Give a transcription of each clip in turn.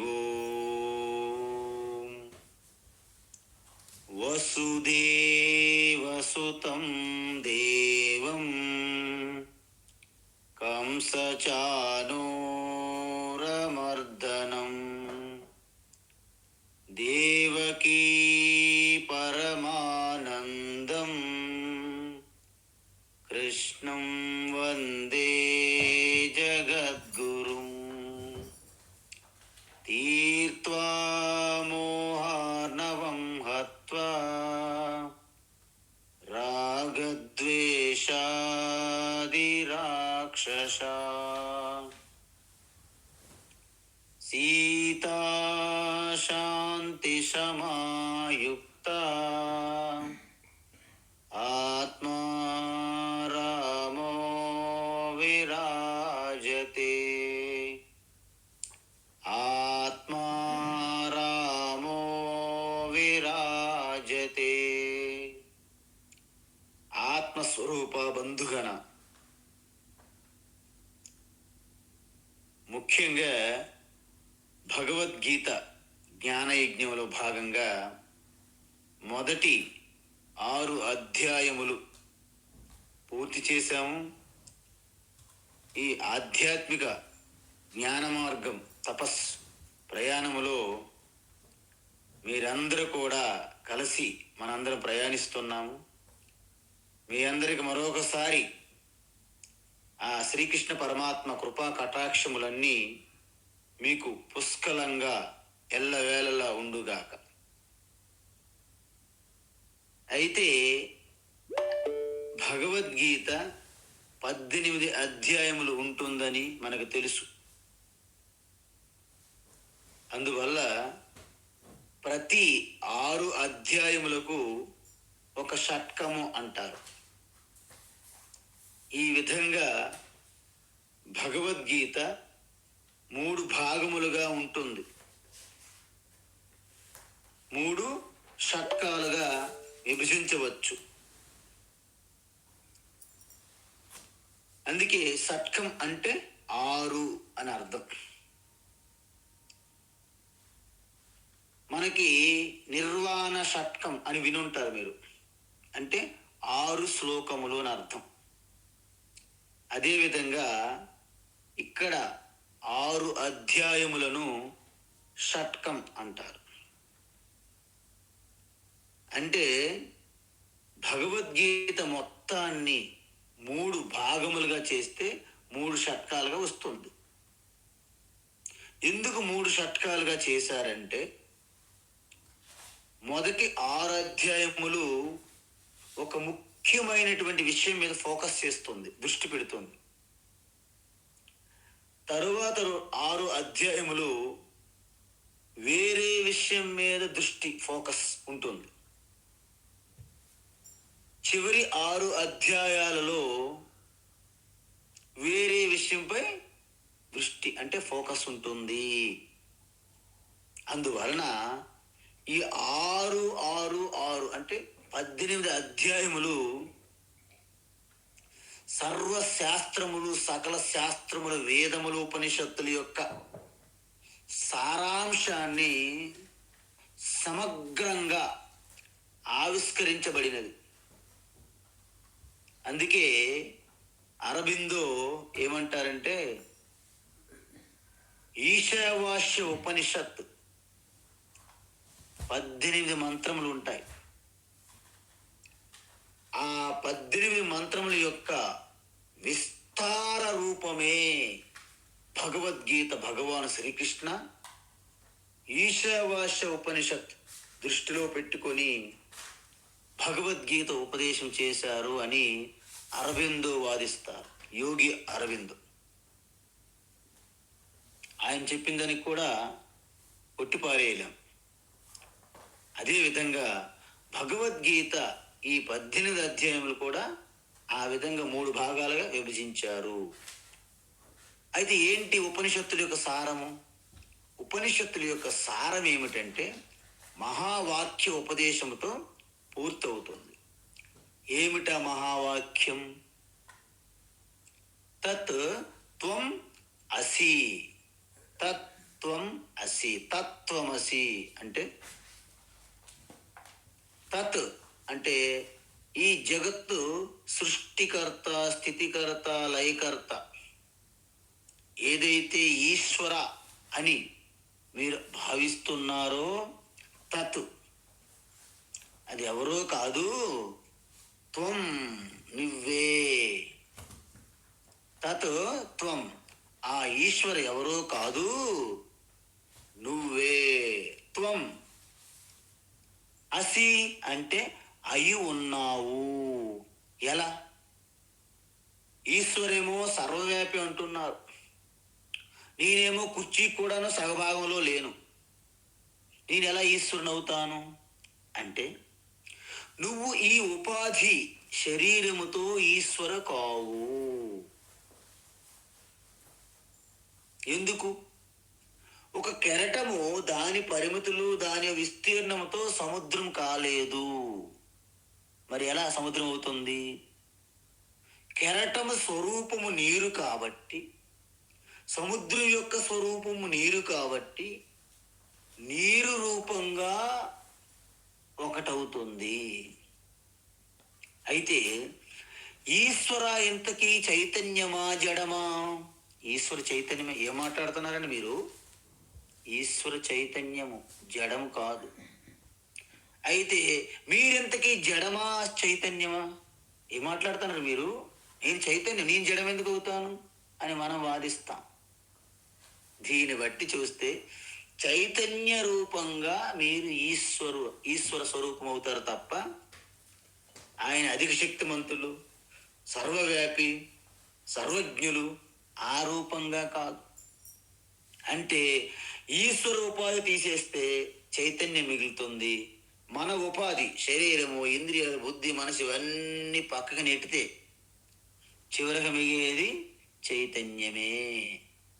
ఓం. వసుదేవసుతం దేవం కంసచానూరమర్దనం దేవకీ పరమానందం కృష్ణం వందే జగద్గురుం. తీర్త్వా మోహార్ణవం హత్వా రాగద్వేషాదిరాక్షసా సీతా శాంతి సమాయుక్తా ఆత్మా రామో విరాజతే. ఆత్మా రామో విరాజతే. ఆత్మస్వరూప బంధుగణ, ముఖ్యంగా భగవద్గీత జ్ఞానయజ్ఞంలో భాగంగా మొదటి 6 అధ్యాయములు పూర్తి చేశాము. ఈ ఆధ్యాత్మిక జ్ఞాన మార్గం తపస్ ప్రయాణములో మీరందరూ కూడా కలిసి మనందరం ప్రయాణిస్తున్నాము. మీ అందరికి మరొకసారి ఆ శ్రీకృష్ణ పరమాత్మ కృపా కటాక్షములన్నీ మీకు పుష్కలంగా ఎల్లవేళలా ఉండుగాక. అయితే భగవద్గీత 18 అధ్యాయములు ఉంటుందని మనకు తెలుసు. అందువల్ల ప్రతి 6 అధ్యాయములకు ఒక షట్కము అంటారు. ఈ విధంగా భగవద్గీత 3 భాగములుగా ఉంటుంది. 3 షట్కాలుగా విభజించవచ్చు. అందుకే షట్కం అంటే 6 అని అర్థం. మనకి నిర్వాణ షట్కం అని వినుంటారు మీరు. అంటే 6 శ్లోకములు అని అర్థం. అదేవిధంగా ఇక్కడ 6 అధ్యాయములను షట్కం అంటారు. అంటే భగవద్గీత మొత్తాన్ని 3 భాగములుగా చేస్తే 3 షట్కాలుగా వస్తుంది. ఎందుకు 3 షట్కాలుగా చేశారంటే మొదటి 6 అధ్యాయములు ఒక ముఖ్యమైనటువంటి విషయం మీద ఫోకస్ చేస్తుంది, దృష్టి పెడుతుంది. తరువాత 6 అధ్యాయములు వేరే విషయం మీద దృష్టి ఫోకస్ ఉంటుంది. చివరి 6 అధ్యాయాలలో వేరే విషయంపై దృష్టి అంటే ఫోకస్ ఉంటుంది. అందువలన ఈ 6, 6, 6 అంటే 18 అధ్యాయములు సర్వశాస్త్రములు, సకల శాస్త్రములు, వేదములు, ఉపనిషత్తుల యొక్క సారాంశాన్ని సమగ్రంగా ఆవిష్కరించబడినది. అందుకే అరబిందో ఏమంటారంటే ఈశావాస్య ఉపనిషత్ 18 మంత్రములు ఉంటాయి. ఆ 18 మంత్రముల యొక్క విస్తార రూపమే భగవద్గీత. భగవాన్ శ్రీకృష్ణ ఈశావాస్య ఉపనిషత్ దృష్టిలో పెట్టుకొని భగవద్గీత ఉపదేశం చేశారు అని అరబిందో వాదిస్తారు. యోగి అరబిందో ఆయన చెప్పిందని కూడా కొట్టిపారేయలేం. అదేవిధంగా భగవద్గీత ఈ 18 అధ్యాయములు కూడా ఆ విధంగా 3 భాగాలుగా విభజించారు. అయితే ఏంటి ఉపనిషత్తుల యొక్క సారము? ఉపనిషత్తుల యొక్క సారం ఏమిటంటే మహావాక్య ఉపదేశంతో పూర్తవుతుంది. ఏమిటా మహావాక్యం? తత్ త్వం అసి, తత్ త్వం తత్వమసి. తత్వమసి అంటే తత్ అంటే ఈ జగత్తు సృష్టికర్త, స్థితికర్త, లయకర్త ఏదైతే ఈశ్వర అని మీరు భావిస్తున్నారో తత్ అది ఎవరో కాదు, త్వం నువ్వే. తత్ త్వం ఆ ఈశ్వర ఎవరో కాదు, నువ్వే. త్వం అసి అంటే అయి ఉన్నావు. ఎలా? ఈశ్వరేమో సర్వవ్యాపి అంటున్నారు, నేనేమో కుర్చీ కూడాను సగభాగంలో లేను, నేను ఎలా ఈశ్వరుని అవుతాను అంటే, నువ్వు ఈ ఉపాధి శరీరముతో ఈశ్వర కావు. ఎందుకు? ఒక కెరటము దాని పరిమితులు, దాని విస్తీర్ణముతో సముద్రం కాలేదు. మరి ఎలా సముద్రం అవుతుంది? కెరటము స్వరూపము నీరు కాబట్టి, సముద్రం యొక్క స్వరూపము నీరు కాబట్టి నీరు రూపంగా ఒకటవుతుంది. అయితే ఈశ్వర ఇంతకీ చైతన్యమా జడమా? ఈశ్వర చైతన్యమే. ఏం మాట్లాడుతున్నారండి మీరు? ఈశ్వర చైతన్యము, జడము కాదు. అయితే మీరెంతకీ జడమా చైతన్యమా? ఏం మాట్లాడుతున్నారు మీరు? నేను చైతన్యం, నేను జడం ఎందుకు అవుతాను అని మనం వాదిస్తాం. దీన్ని బట్టి చూస్తే చైతన్య రూపంగా మీరు ఈశ్వర స్వరూపం అవుతారు తప్ప ఆయన అధిక శక్తిమంతులు, సర్వవ్యాపి, సర్వజ్ఞులు ఆ రూపంగా కాదు. అంటే ఈశ్వర ఉపాధి తీసేస్తే చైతన్యం మిగులుతుంది. మన ఉపాధి శరీరము, ఇంద్రియాలు, బుద్ధి, మనసు ఇవన్నీ పక్కకు నెట్టితే చివరగా మిగిలేది చైతన్యమే.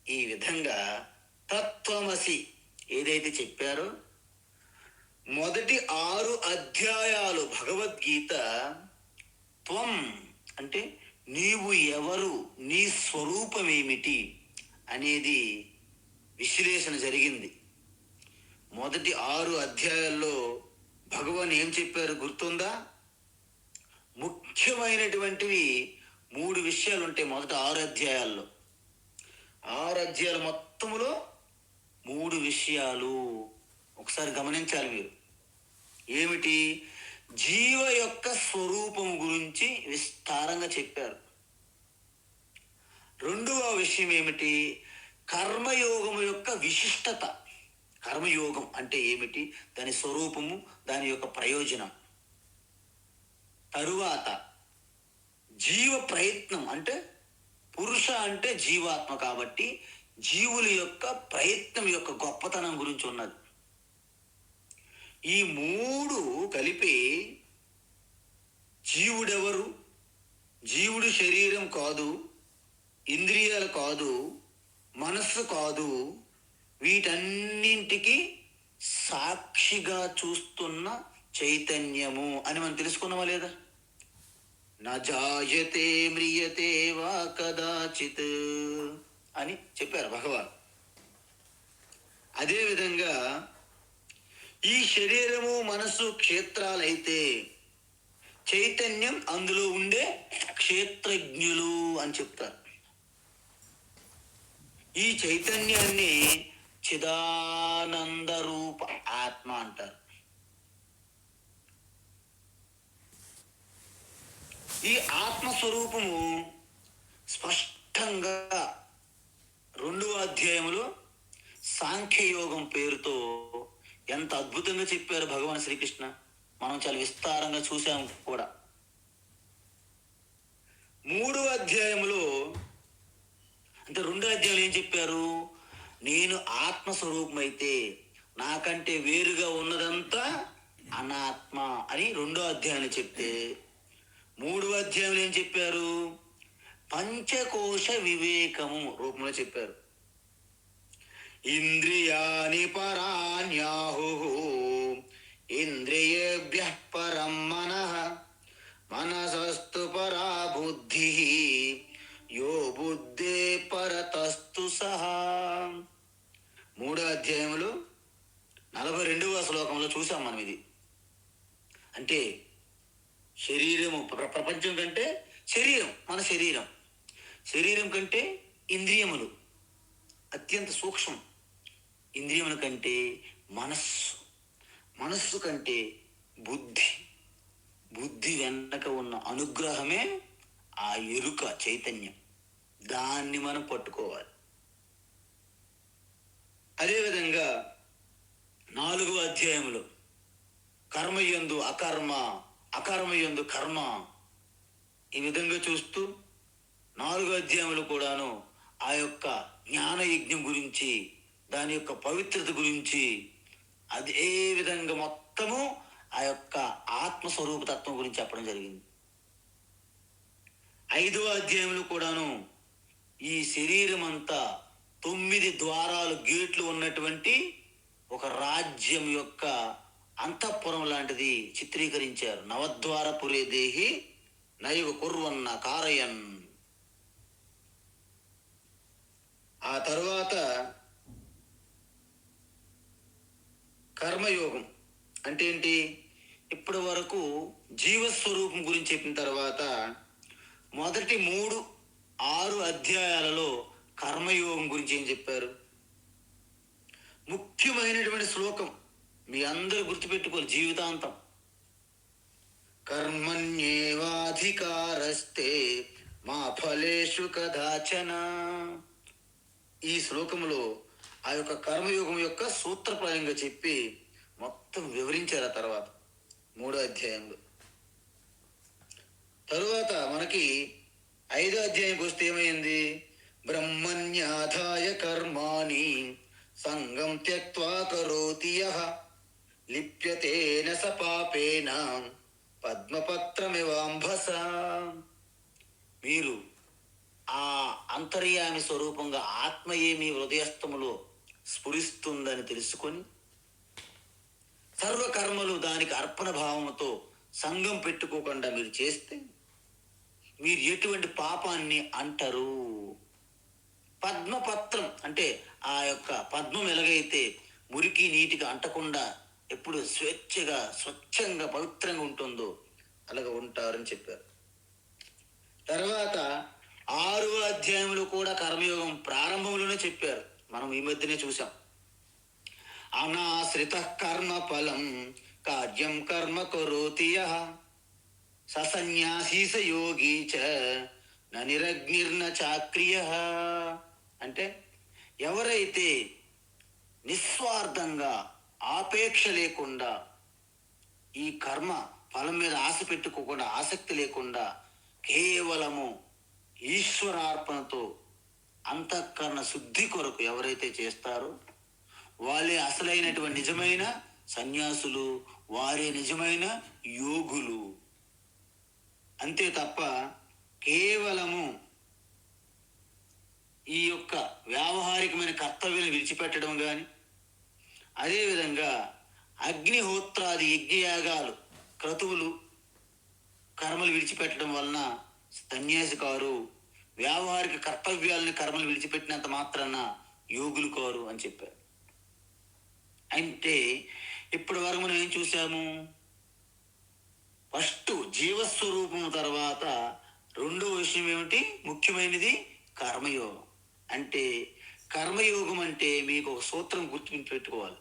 ఈ విధంగా తత్వమసి ఏదైతే చెప్పారో మొదటి 6 అధ్యాయాలు భగవద్గీత త్వం అంటే నీవు ఎవరు, నీ స్వరూపం ఏమిటి అనేది విశ్లేషణ జరిగింది. మొదటి 6 అధ్యాయాల్లో భగవాన్ ఏం చెప్పారు గుర్తుందా? ముఖ్యమైనటువంటివి 3 విషయాలు ఉంటాయి మొదటి 6 అధ్యాయాల్లో. 6 అధ్యాయాల మొత్తములో 3 విషయాలు ఒకసారి గమనించాలి మీరు. ఏమిటి? జీవ యొక్క స్వరూపం గురించి విస్తారంగా చెప్పారు. రెండవ విషయం ఏమిటి? కర్మయోగము యొక్క విశిష్టత. కర్మయోగం అంటే ఏమిటి, దాని స్వరూపము, దాని యొక్క ప్రయోజనం. తరువాత జీవ ప్రయత్నం అంటే పురుష అంటే జీవాత్మ కాబట్టి జీవుల యొక్క ప్రయత్నం యొక్క గొప్పతనం గురించి ఉన్నది. ఈ 3 కలిపి జీవుడెవరు, జీవుడు శరీరం కాదు, ఇంద్రియాలు కాదు, మనస్సు కాదు, వీటన్నింటికి సాక్షిగా చూస్తున్న చైతన్యము అని మనం తెలుసుకున్నామా లేదా? నా జాయతే మ్రియతే వా కదాచిత్ అని చెప్పారు భగవాన్. అదేవిధంగా ఈ శరీరము, మనసు క్షేత్రాలైతే చైతన్యం అందులో ఉండే క్షేత్రజ్ఞులు అని చెప్తారు. ఈ చైతన్యాన్ని చిదానంద రూప ఆత్మ అంటారు. ఈ ఆత్మస్వరూపము స్పష్టంగా 2వ అధ్యాయంలో సాంఖ్యయోగం పేరుతో ఎంత అద్భుతంగా చెప్పారు భగవాన్ శ్రీకృష్ణ. మనం చాలా విస్తారంగా చూసాము కూడా. 3వ అధ్యాయంలో అంటే 2వ అధ్యాయంలో ఏం చెప్పారు? నేను ఆత్మస్వరూపం అయితే నాకంటే వేరుగా ఉన్నదంతా అనాత్మ అని 2వ అధ్యాయంలో చెప్తే 3వ అధ్యాయంలో ఏం చెప్పారు? పంచకోశ వివేకము రూపంలో చెప్పారు. ఇంద్రియాని పరాణ్యాహు ఇంద్రియేభ్యః పరం మనః మనసస్తు పరా బుద్ధి యో బుద్ధే పరతస్తు సహా. 3వ అధ్యాయంలో మన శరీరం. శరీరం కంటే ఇంద్రియములు అత్యంత సూక్ష్మం. ఇంద్రియముల కంటే మనస్సు, మనస్సు కంటే బుద్ధి, బుద్ధి వెనక ఉన్న అనుగ్రహమే ఆ ఎరుక, చైతన్యం. దాన్ని మనం పట్టుకోవాలి. అదేవిధంగా 4వ అధ్యాయంలో కర్మయందు అకర్మ, అకర్మయందు కర్మ, ఈ విధంగా చూస్తూ 4వ అధ్యాయంలో కూడాను ఆ యొక్క జ్ఞాన యజ్ఞం గురించి, దాని యొక్క పవిత్రత గురించి, అదే విధంగా మొత్తము ఆ యొక్క ఆత్మస్వరూప తత్వం గురించి చెప్పడం జరిగింది. 5వ అధ్యాయంలో కూడాను ఈ శరీరం అంతా 9 ద్వారాలు, గేట్లు ఉన్నటువంటి ఒక రాజ్యం యొక్క అంతఃపురం లాంటిది చిత్రీకరించారు. నవద్వారపురే దేహి నైవ కుర్వన్న కారయన్. ఆ తర్వాత కర్మయోగం అంటే ఏంటి? ఇప్పటి వరకు జీవస్వరూపం గురించి చెప్పిన తర్వాత మొదటి 6 అధ్యాయాలలో కర్మయోగం గురించి ఏం చెప్పారు? ముఖ్యమైనటువంటి శ్లోకం మీ అందరూ గుర్తుపెట్టుకోవాలి జీవితాంతం. కర్మణ్యేవాధికారస్తే మా ఫలేషు కదాచన. ఈ శ్లోకంలో ఆ యొక్క కర్మయోగం యొక్క సూత్రప్రాయంగా చెప్పి మొత్తం వివరించారు. ఆ తర్వాత 3వ అధ్యాయంలో. తరువాత మనకి 5వ అధ్యాయంకి వస్తే ఏమైంది? బ్రహ్మణ్యాధాయ కర్మాణి సంగం త్యక్త్వా కరోతి యః లిప్యతేన స పాపేన పద్మపత్రమివాంభస. మీరు ఆ అంతర్యామి స్వరూపంగా ఆత్మయే మీ హృదయస్థములో స్ఫురిస్తుందని తెలుసుకొని సర్వకర్మలు దానికి అర్పణ భావంతో సంఘం పెట్టుకోకుండా మీరు చేస్తే మీరు ఎటువంటి పాపాన్ని అంటరు. పద్మపత్రం అంటే ఆ యొక్క పద్మం ఎలాగైతే మురికి నీటికి అంటకుండా ఎప్పుడు స్వేచ్ఛగా, స్వచ్ఛంగా, పవిత్రంగా ఉంటుందో అలాగ ఉంటారని చెప్పారు. తర్వాత 6వ అధ్యాయంలో కూడా కర్మయోగం ప్రారంభంలోనే చెప్పారు. మనం ఈ మధ్యనే చూసాం. అనాశ్రిత కర్మ ఫలం కార్యం కర్మ కరోతి యః ససన్యాసీ స యోగి చ న నిరగ్నిర్న చాక్రియః. అంటే ఎవరైతే నిస్వార్థంగా, ఆపేక్ష లేకుండా, ఈ కర్మ ఫలం మీద ఆశ పెట్టుకోకుండా, ఆసక్తి లేకుండా కేవలము ఈశ్వరార్పణతో అంతఃకరణ శుద్ధి కొరకు ఎవరైతే చేస్తారో వాళ్ళే అసలైనటువంటి నిజమైన సన్యాసులు, వారే నిజమైన యోగులు. అంతే తప్ప కేవలము ఈ యొక్క వ్యావహారికమైన కర్తవ్యాన్ని విడిచిపెట్టడం కానీ, అదేవిధంగా అగ్నిహోత్రాది యజ్ఞయాగాలు, క్రతువులు, కర్మలు విడిచిపెట్టడం వలన సన్యాసి కారు. వ్యావహారిక కర్తవ్యాలని, కర్మలు విడిచిపెట్టినంత మాత్రాన యోగులు కారు అని చెప్పారు. అంటే ఇప్పటి వరకు మనం ఏం చూసాము? ఫస్ట్ జీవస్వరూపం, తర్వాత 2వ విషయం ఏమిటి? ముఖ్యమైనది కర్మయోగం. అంటే కర్మయోగం అంటే మీకు ఒక సూత్రం గుర్తుపెట్టుకోవాలి.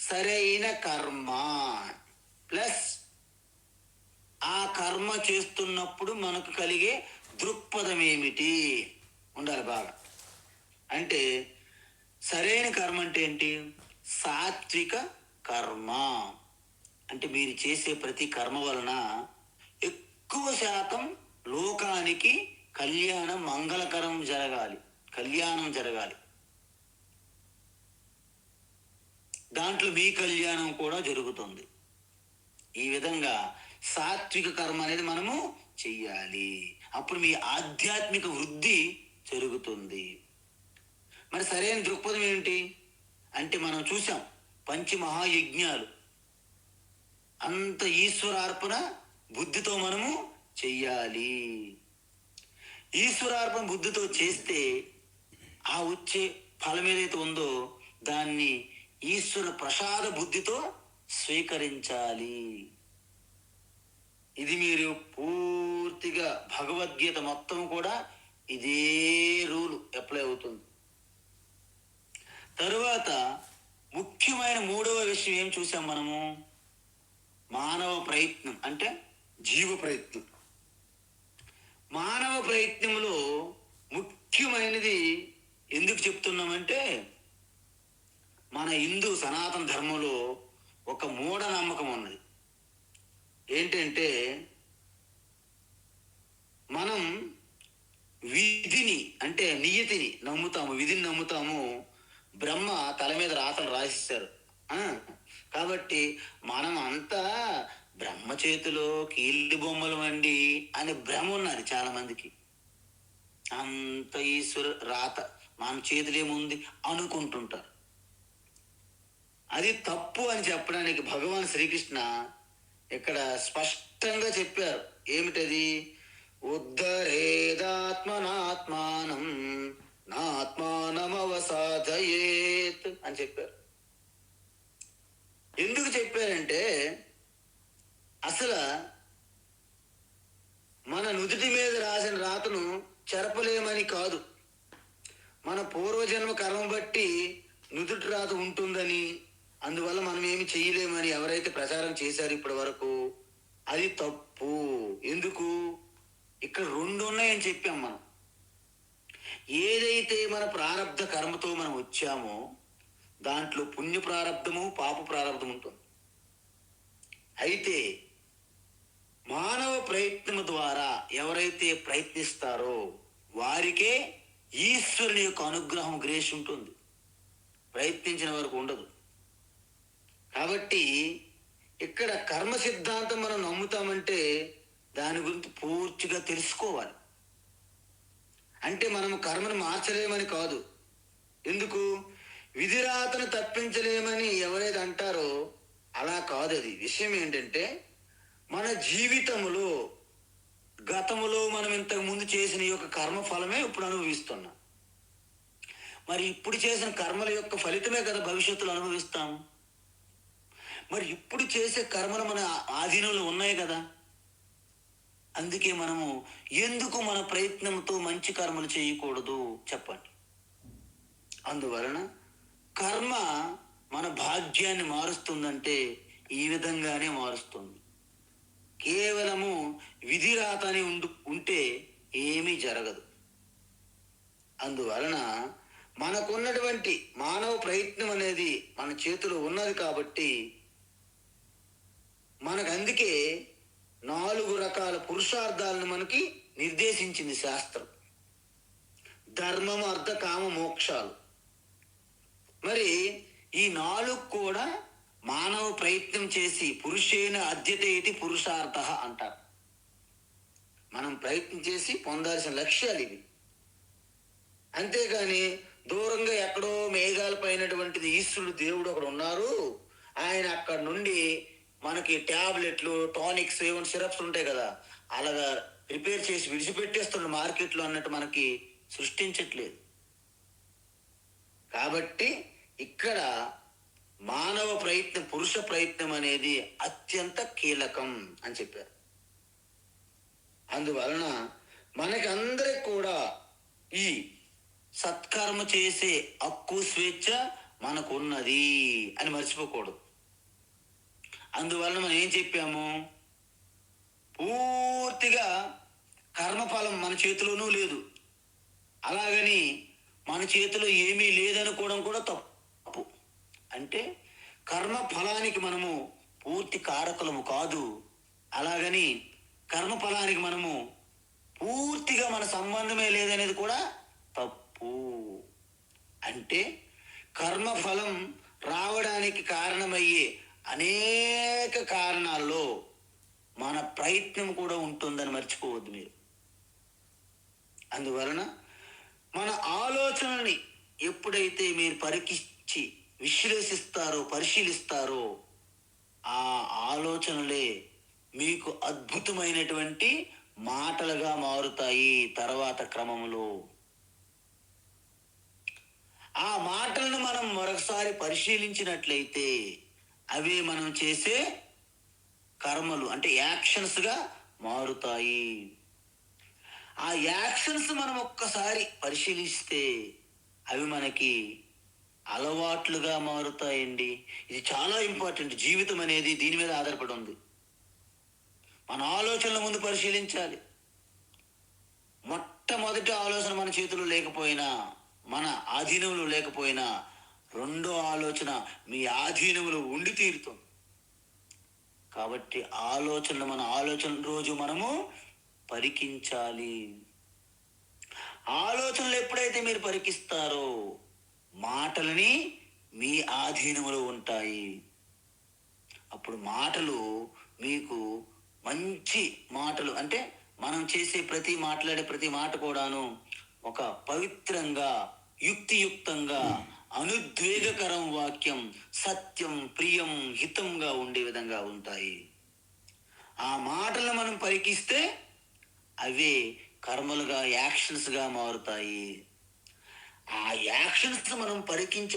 సరైన కర్మ ప్లస్ ఆ కర్మ చేస్తున్నప్పుడు మనకు కలిగే దృక్పథం ఏమిటి ఉండాలి బాగా. అంటే సరైన కర్మ అంటే ఏంటి? సాత్విక కర్మ. అంటే మీరు చేసే ప్రతి కర్మ వలన ఎక్కువ శాతం లోకానికి కళ్యాణం, మంగళకరం జరగాలి, కళ్యాణం జరగాలి. దాంట్లో మీ కళ్యాణం కూడా జరుగుతుంది. ఈ విధంగా సాత్విక కర్మ అనేది మనము చెయ్యాలి. అప్పుడు మీ ఆధ్యాత్మిక వృద్ధి జరుగుతుంది. మరి సరైన దృక్పథం ఏంటి అంటే మనం చూసాం, పంచమహాయజ్ఞాలు అంత ఈశ్వరార్పణ బుద్ధితో మనము చెయ్యాలి. ఈశ్వరార్పణ బుద్ధితో చేస్తే ఆ వచ్చే ఫలం ఏదైతే ఉందో దాన్ని ఈశ్వర ప్రసాద బుద్ధితో స్వీకరించాలి. ఇది మీరు పూర్తి పూర్తిగా భగవద్గీత మొత్తం కూడా ఇదే రూలు అప్లై అవుతుంది. తరువాత ముఖ్యమైన మూడవ విషయం ఏం చూసాం మనము? మానవ ప్రయత్నం, అంటే జీవ ప్రయత్నం. మానవ ప్రయత్నంలో ముఖ్యమైనది ఎందుకు చెప్తున్నామంటే, మన హిందూ సనాతన ధర్మంలో ఒక మూఢనమ్మకం ఉన్నది. ఏంటంటే, మనం విధిని అంటే నియతిని నమ్ముతాము, విధిని నమ్ముతాము. బ్రహ్మ తల మీద రాతలు రాసిస్తారు. కాబట్టి మనం అంతా బ్రహ్మ చేతిలో కీళ్ళు బొమ్మలు వండి అని భ్రమ ఉన్నది చాలా మందికి. అంత ఈశ్వరు రాత మన చేతిలో ఏముంది అనుకుంటుంటారు. అది తప్పు అని చెప్పడానికి భగవాన్ శ్రీకృష్ణ ఇక్కడ స్పష్టంగా చెప్పారు. ఏమిటది? ఉద్ధరేదాత్మనాత్మానం నాత్మానమవసాధయేత్ అని చెప్పారు. ఎందుకు చెప్పారంటే, అసలు మన నుదుటి మీద రాసిన రాతను చెరపలేమని కాదు, మన పూర్వజన్మ కర్మ బట్టి నుదుటి రాత ఉంటుందని, అందువల్ల మనం ఏమి చెయ్యలేమని ఎవరైతే ప్రచారం చేశారు ఇప్పటి వరకు, అది తప్పు. ఎందుకు? ఇక్కడ రెండు ఉన్నాయని చెప్పాం మనం. ఏదైతే మన ప్రారబ్ధ కర్మతో మనం వచ్చామో దాంట్లో పుణ్య ప్రారబ్ధము, పాప ప్రారబ్ధం ఉంటుంది. అయితే మానవ ప్రయత్నం ద్వారా ఎవరైతే ప్రయత్నిస్తారో వారికే ఈశ్వరుని యొక్క అనుగ్రహం, గ్రేస్ ఉంటుంది. ప్రయత్నించిన వరకు ఉండదు. కాబట్టి ఇక్కడ కర్మ సిద్ధాంతం మనం నమ్ముతామంటే దాని గురించి పూర్తిగా తెలుసుకోవాలి. అంటే మనం కర్మను మార్చలేమని కాదు. ఎందుకు? విధిరాతను తప్పించలేమని ఎవరైతే అంటారో అలా కాదు. అది విషయం ఏంటంటే, మన జీవితంలో గతంలో మనం ఇంతకు ముందు చేసిన ఈ యొక్క కర్మ ఫలమే ఇప్పుడు అనుభవిస్తున్నాం. మరి ఇప్పుడు చేసిన కర్మల యొక్క ఫలితమే కదా భవిష్యత్తులో అనుభవిస్తాం. మరి ఇప్పుడు చేసే కర్మలు మన ఆధీనంలో ఉన్నాయి కదా. అందుకే మనము ఎందుకు మన ప్రయత్నంతో మంచి కర్మలు చేయకూడదు చెప్పండి. అందువలన కర్మ మన భాగ్యాన్ని మారుస్తుందంటే ఈ విధంగానే మారుస్తుంది. కేవలము విధిరాతని ఉంటే ఏమీ జరగదు. అందువలన మనకున్నటువంటి మానవ ప్రయత్నం అనేది మన చేతిలో ఉన్నది కాబట్టి మనకు అందుకే 4 రకాల పురుషార్థాలను మనకి నిర్దేశించింది శాస్త్రం. ధర్మం, అర్థ, కామ, మోక్షాలు. మరి ఈ 4 కూడా మానవ ప్రయత్నం చేసి పురుషేణ అద్యతే ఇది పురుషార్థ అంటారు. మనం ప్రయత్నం చేసి పొందాల్సిన లక్ష్యాలు ఇవి. అంతేగాని దూరంగా ఎక్కడో మేఘాల పైనటువంటిది ఈశ్వరుడు దేవుడు అక్కడ ఉన్నారు, ఆయన అక్కడ నుండి మనకి ట్యాబ్లెట్లు, టానిక్స్, ఏమైనా సిరప్స్ ఉంటాయి కదా, అలాగా ప్రిపేర్ చేసి విడిచిపెట్టేస్తున్న మార్కెట్లో అన్నట్టు మనకి సృష్టించట్లేదు. కాబట్టి ఇక్కడ మానవ ప్రయత్నం, పురుష ప్రయత్నం అనేది అత్యంత కీలకం అని చెప్పారు. అందువలన మనకి అందరికి కూడా ఈ సత్కర్మ చేసే హక్కు, స్వేచ్ఛ మనకు ఉన్నది అని మర్చిపోకూడదు. అందువలన మనం ఏం చెప్పాము? పూర్తిగా కర్మఫలం మన చేతిలోనూ లేదు, అలాగని మన చేతిలో ఏమీ లేదనుకోవడం కూడా తప్పు. అంటే కర్మ ఫలానికి మనము పూర్తి కారకులము కాదు, అలాగని కర్మ ఫలానికి మనము పూర్తిగా మన సంబంధమే లేదనేది కూడా తప్పు. అంటే కర్మఫలం రావడానికి కారణమయ్యే అనేక కారణాల్లో మన ప్రయత్నం కూడా ఉంటుందని మర్చిపోవద్దు మీరు. అందువలన మన ఆలోచనని ఎప్పుడైతే మీరు పరీక్షించి విశ్లేషిస్తారో, పరిశీలిస్తారో, ఆ ఆలోచనలే మీకు అద్భుతమైనటువంటి మాటలుగా మారుతాయి తర్వాత క్రమంలో. ఆ మాటలను మనం మరొకసారి పరిశీలించినట్లయితే అవే మనం చేసే కర్మలు అంటే యాక్షన్స్గా మారుతాయి. ఆ యాక్షన్స్ మనం ఒక్కసారి పరిశీలిస్తే అవి మనకి అలవాట్లుగా మారుతాయండి. ఇది చాలా ఇంపార్టెంట్. జీవితం అనేది దీని మీద ఆధారపడి ఉంది. మన ఆలోచనల ముందు పరిశీలించాలి. మొట్టమొదటి ఆలోచన మన చేతిలో లేకపోయినా, మన ఆధీనంలో లేకపోయినా, రెండో ఆలోచన మీ ఆధీనంలో ఉండి తీరుతుంది. కాబట్టి మన ఆలోచన రోజు మనము పరికించాలి. ఆలోచనలు ఎప్పుడైతే మీరు పరికిస్తారో మాటలని మీ ఆధీనంలో ఉంటాయి. అప్పుడు మాటలు మీకు మంచి మాటలు, అంటే మనం మాట్లాడే ప్రతి మాట కూడాను ఒక పవిత్రంగా, యుక్తియుక్తంగా, అనుద్వేగకరం వాక్యం, సత్యం, ప్రియం, హితంగా ఉండే విధంగా ఉంటాయి. ఆ మాటలను మనం పరికిస్తే అవే కర్మలుగా, యాక్షన్స్గా మారుతాయి. ఆ యాక్షన్స్ మనం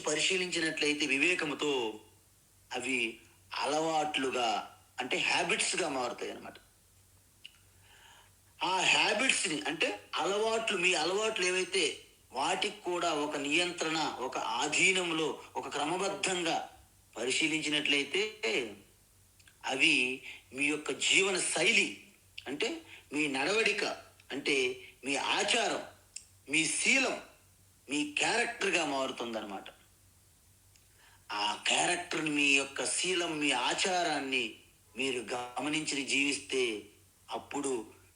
పరిశీలించినట్లయితే వివేకముతో అవి అలవాట్లుగా, అంటే హ్యాబిట్స్గా మారుతాయి అన్నమాట. ఆ హ్యాబిట్స్ని, అంటే మీ అలవాట్లు ఏవైతే వాటికి కూడా ఒక నియంత్రణ, ఒక ఆధీనంలో, ఒక క్రమబద్ధంగా పరిశీలించినట్లయితే అవి మీ యొక్క జీవన శైలి, అంటే మీ నడవడిక, అంటే మీ ఆచారం, మీ శీలం, మీ క్యారెక్టర్గా మారుతుందన్నమాట. ఆ క్యారెక్టర్ని, మీ యొక్క శీలం, మీ ఆచారాన్ని మీరు గమనించి జీవిస్తే అప్పుడు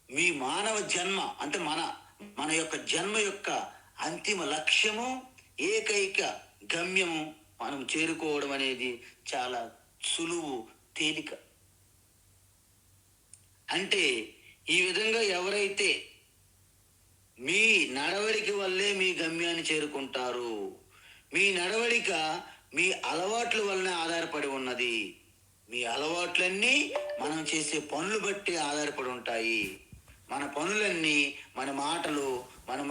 మీ మానవ జన్మ, అంటే మన యొక్క జన్మ యొక్క అంతిమ లక్ష్యము, ఏకైక గమ్యము మనం చేరుకోవడం అనేది చాలా సులువు, తేలిక. అంటే ఈ విధంగా ఎవరైతే మీ నడవడిక వల్లే మీ గమ్యాన్ని చేరుకుంటారు. మీ నడవడిక మీ అలవాట్ల వలన ఆధారపడి ఉన్నది. మీ అలవాట్లన్నీ మనం చేసే పనులు బట్టి ఆధారపడి ఉంటాయి. మన పనులన్నీ, మన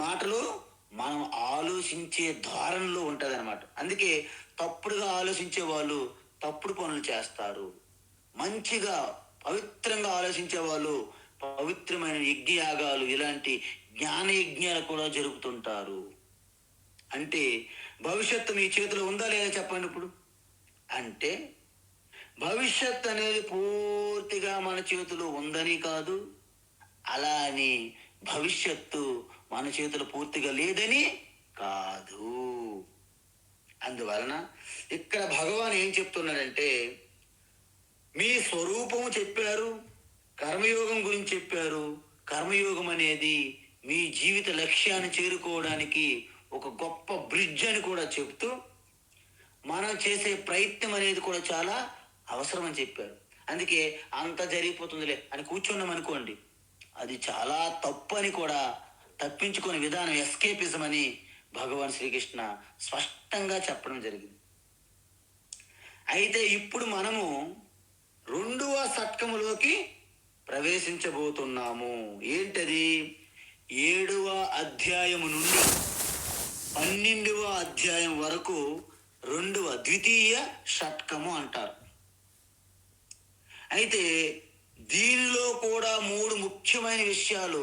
మాటలు మనం ఆలోచించే ధారణలో ఉంటుంది అనమాట. అందుకే తప్పుడుగా ఆలోచించే వాళ్ళు తప్పుడు పనులు చేస్తారు. మంచిగా, పవిత్రంగా ఆలోచించే వాళ్ళు పవిత్రమైన యజ్ఞయాగాలు, ఇలాంటి జ్ఞాన యజ్ఞాలు కూడా జరుపుతుంటారు. అంటే భవిష్యత్తు మీ చేతిలో ఉందా లేదా చెప్పండి ఇప్పుడు. అంటే భవిష్యత్ అనేది పూర్తిగా మన చేతిలో ఉందని కాదు, అలా అని భవిష్యత్తు మన చేతిలో పూర్తిగా లేదని కాదు. అందువలన ఇక్కడ భగవాన్ ఏం చెప్తున్నాడంటే, మీ స్వరూపము చెప్పారు, కర్మయోగం గురించి చెప్పారు. కర్మయోగం అనేది మీ జీవిత లక్ష్యాన్ని చేరుకోవడానికి ఒక గొప్ప బ్రిడ్జ్ అని కూడా చెప్తూ, మనం చేసే ప్రయత్నం అనేది కూడా చాలా అవసరం అని చెప్పారు. అందుకే అంత జరిగిపోతుందిలే అని కూర్చున్నాం అనుకోండి, అది చాలా తప్పు అని కూడా తప్పించుకునే విధానం ఎస్కేపిజం అని భగవాన్ శ్రీకృష్ణ స్పష్టంగా చెప్పడం జరిగింది. అయితే ఇప్పుడు మనము 2వ షట్కములోకి ప్రవేశించబోతున్నాము. ఏంటది? 7వ అధ్యాయము నుండి 12వ అధ్యాయం వరకు ద్వితీయ షట్కము అంటారు. అయితే దీనిలో కూడా 3 ముఖ్యమైన విషయాలు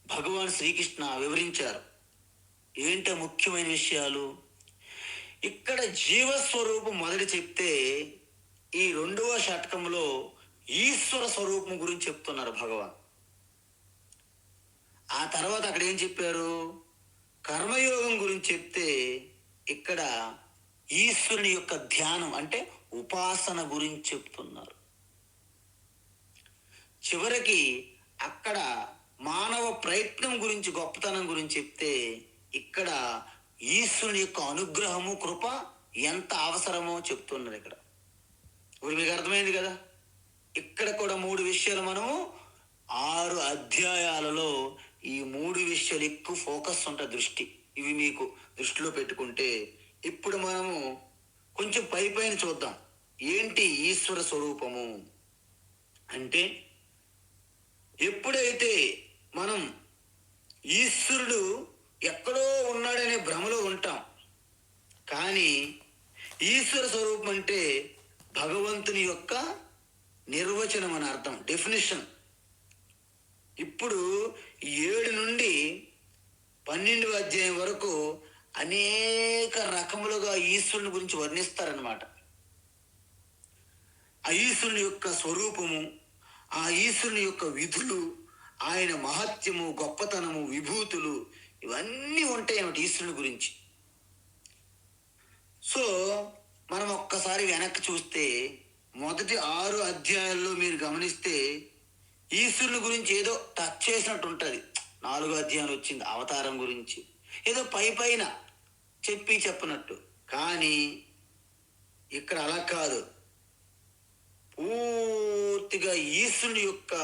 భగవాన్ శ్రీకృష్ణ వివరించారు. ఏంట ముఖ్యమైన విషయాలు? ఇక్కడ జీవస్వరూపం మొదటి చెప్తే, ఈ 2వ షట్కంలో ఈశ్వర స్వరూపం గురించి చెప్తున్నారు భగవాన్. ఆ తర్వాత అక్కడ ఏం చెప్పారు? కర్మయోగం గురించి చెప్తే ఇక్కడ ఈశ్వరుని యొక్క ధ్యానం, అంటే ఉపాసన గురించి చెప్తున్నారు. చివరికి అక్కడ మానవ ప్రయత్నం గురించి, గొప్పతనం గురించి చెప్తే ఇక్కడ ఈశ్వరుని యొక్క అనుగ్రహము, కృప ఎంత అవసరమో చెప్తున్నారు. ఇక్కడ ఇప్పుడు మీకు అర్థమైంది కదా. ఇక్కడ కూడా 3 విషయాలు మనము 6 అధ్యాయాలలో ఈ 3 విషయాలు ఎక్కువ ఫోకస్ ఉంటుంది, దృష్టి. ఇవి మీకు దృష్టిలో పెట్టుకుంటే ఇప్పుడు మనము కొంచెం పైన చూద్దాం. ఏంటి ఈశ్వర స్వరూపము అంటే? ఎప్పుడైతే మనం ఈశ్వరుడు ఎక్కడో ఉన్నాడనే భ్రమలో ఉంటాం, కానీ ఈశ్వర స్వరూపం అంటే భగవంతుని యొక్క నిర్వచనం అని అర్థం, డెఫినేషన్. ఇప్పుడు 7 నుండి 12వ అధ్యాయం వరకు అనేక రకములుగా ఈశ్వరుని గురించి వర్ణిస్తారనమాట. ఆ ఈశ్వరుని యొక్క స్వరూపము, ఆ ఈశ్వరుని యొక్క విధులు, ఆయన మహత్యము, గొప్పతనము, విభూతులు ఇవన్నీ ఉంటాయి అన్నమాట ఈశ్వరుని గురించి. సో మనం ఒక్కసారి వెనక్కి చూస్తే మొదటి 6 అధ్యాయాల్లో మీరు గమనిస్తే ఈశ్వరుని గురించి ఏదో టచ్ చేసినట్టు ఉంటుంది. 4వ అధ్యాయం వచ్చింది అవతారం గురించి, ఏదో పైన చెప్పినట్టు. కానీ ఇక్కడ అలా కాదు. పూర్తిగా ఈశ్వరుని యొక్క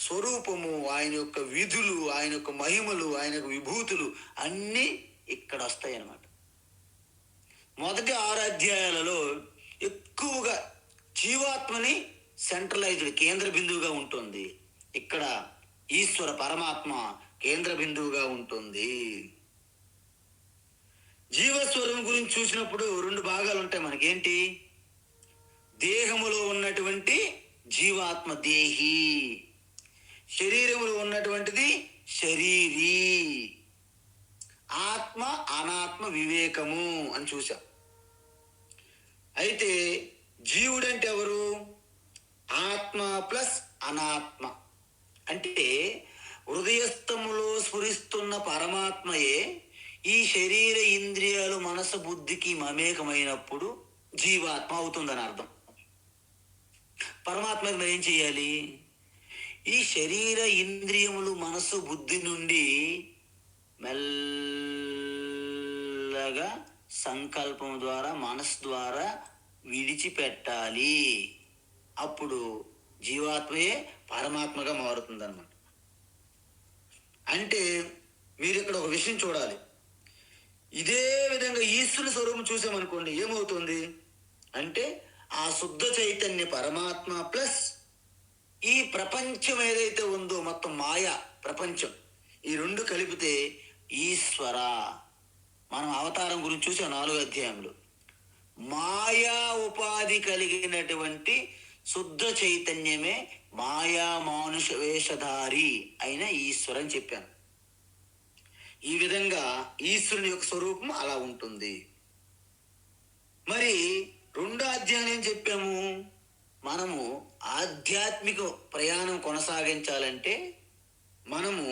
స్వరూపము, ఆయన యొక్క విధులు, ఆయన యొక్క మహిమలు, ఆయన యొక్క విభూతులు అన్నీ ఇక్కడ వస్తాయి అన్నమాట. మొదటి 6 అధ్యాయాలలో ఎక్కువగా జీవాత్మని సెంట్రలైజ్డ్ కేంద్ర బిందువుగా ఉంటుంది. ఇక్కడ ఈశ్వర పరమాత్మ కేంద్ర బిందువుగా ఉంటుంది. జీవస్వరం గురించి చూసినప్పుడు 2 భాగాలు ఉంటాయి మనకేంటి? దేహములో ఉన్నటువంటి జీవాత్మ దేహి, శరీరములో ఉన్నటువంటిది శరీరీ, ఆత్మ అనాత్మ వివేకము అని చూసాం. అయితే జీవుడంటే ఎవరు? ఆత్మ ప్లస్ అనాత్మ. అంటే హృదయస్థములో స్ఫురిస్తున్న పరమాత్మయే ఈ శరీర ఇంద్రియాలు మనసు బుద్ధికి మమేకమైనప్పుడు జీవాత్మ అవుతుందని అర్థం. పరమాత్మ మరి ఏం చేయాలి? ఈ శరీర ఇంద్రియములు మనసు బుద్ధి నుండి మెల్లగా సంకల్పం ద్వారా మనసు ద్వారా విడిచిపెట్టాలి. అప్పుడు జీవాత్మయే పరమాత్మగా మారుతుందన్నమాట. అంటే మీరు ఇక్కడ ఒక విషయం చూడాలి. ఇదే విధంగా ఈశ్వరుని స్వరూపం చూసామనుకోండి, ఏమవుతుంది అంటే ఆ శుద్ధ చైతన్య పరమాత్మ ప్లస్ ఈ ప్రపంచం ఏదైతే ఉందో మొత్తం మాయా ప్రపంచం, ఈ 2 కలిపితే ఈశ్వర. మనం అవతారం గురించి చూసాం 4వ అధ్యాయంలో. మాయా ఉపాధి కలిగినటువంటి శుద్ధ చైతన్యమే మాయా మానుష వేషధారి అయిన ఈశ్వర అని చెప్పాను. ఈ విధంగా ఈశ్వరుని యొక్క స్వరూపం అలా ఉంటుంది. మరి 2వ అధ్యాయం ఏం చెప్పాము? మనము ఆధ్యాత్మిక ప్రయాణం కొనసాగించాలంటే మనము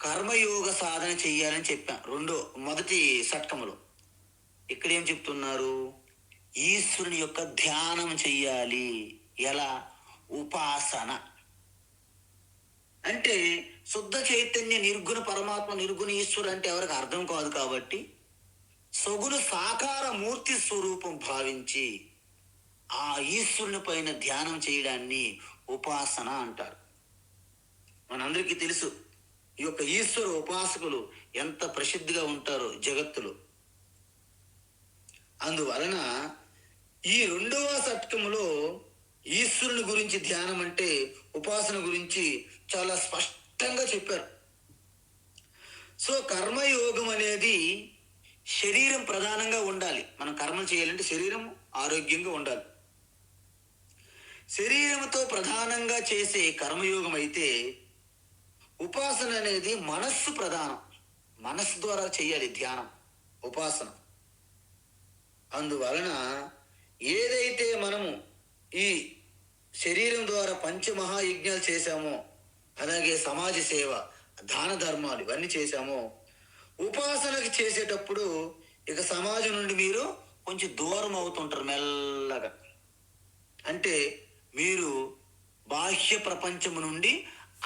కర్మయోగ సాధన చెయ్యాలని చెప్పాం మొదటి షట్కములో. ఇక్కడ ఏం చెప్తున్నారు? ఈశ్వరుని యొక్క ధ్యానం చెయ్యాలి. ఎలా? ఉపాసన. అంటే శుద్ధ చైతన్య నిర్గుణ పరమాత్మ, నిర్గుణ ఈశ్వరు అంటే ఎవరికి అర్థం కాదు కాబట్టి సగుణ సాకార మూర్తి స్వరూపం భావించి ఆ ఈశ్వరుని పైన ధ్యానం చేయడాన్ని ఉపాసన అంటారు. మనందరికీ తెలుసు ఈ యొక్క ఈశ్వర ఉపాసకులు ఎంత ప్రసిద్ధిగా ఉంటారో జగత్తులో. అందువలన ఈ 2వ షట్కములో ఈశ్వరుని గురించి ధ్యానం అంటే ఉపాసన గురించి చాలా స్పష్టంగా చెప్పారు. సో కర్మయోగం అనేది శరీరం ప్రధానంగా ఉండాలి. మనం కర్మలు చేయాలంటే శరీరం ఆరోగ్యంగా ఉండాలి. శరీరంతో ప్రధానంగా చేసే కర్మయోగం అయితే ఉపాసన అనేది మనస్సు ప్రధానం. మనస్సు ద్వారా చేయాలి ధ్యానం, ఉపాసన. అందువలన ఏదైతే మనము ఈ శరీరం ద్వారా పంచమహాయజ్ఞాలు చేశామో, అలాగే సమాజ సేవ, దాన ధర్మాలు ఇవన్నీ చేశామో, ఉపాసనకి చేసేటప్పుడు ఇక సమాజం నుండి మీరు కొంచెం దూరం అవుతుంటారు మెల్లగా. అంటే మీరు బాహ్య ప్రపంచము నుండి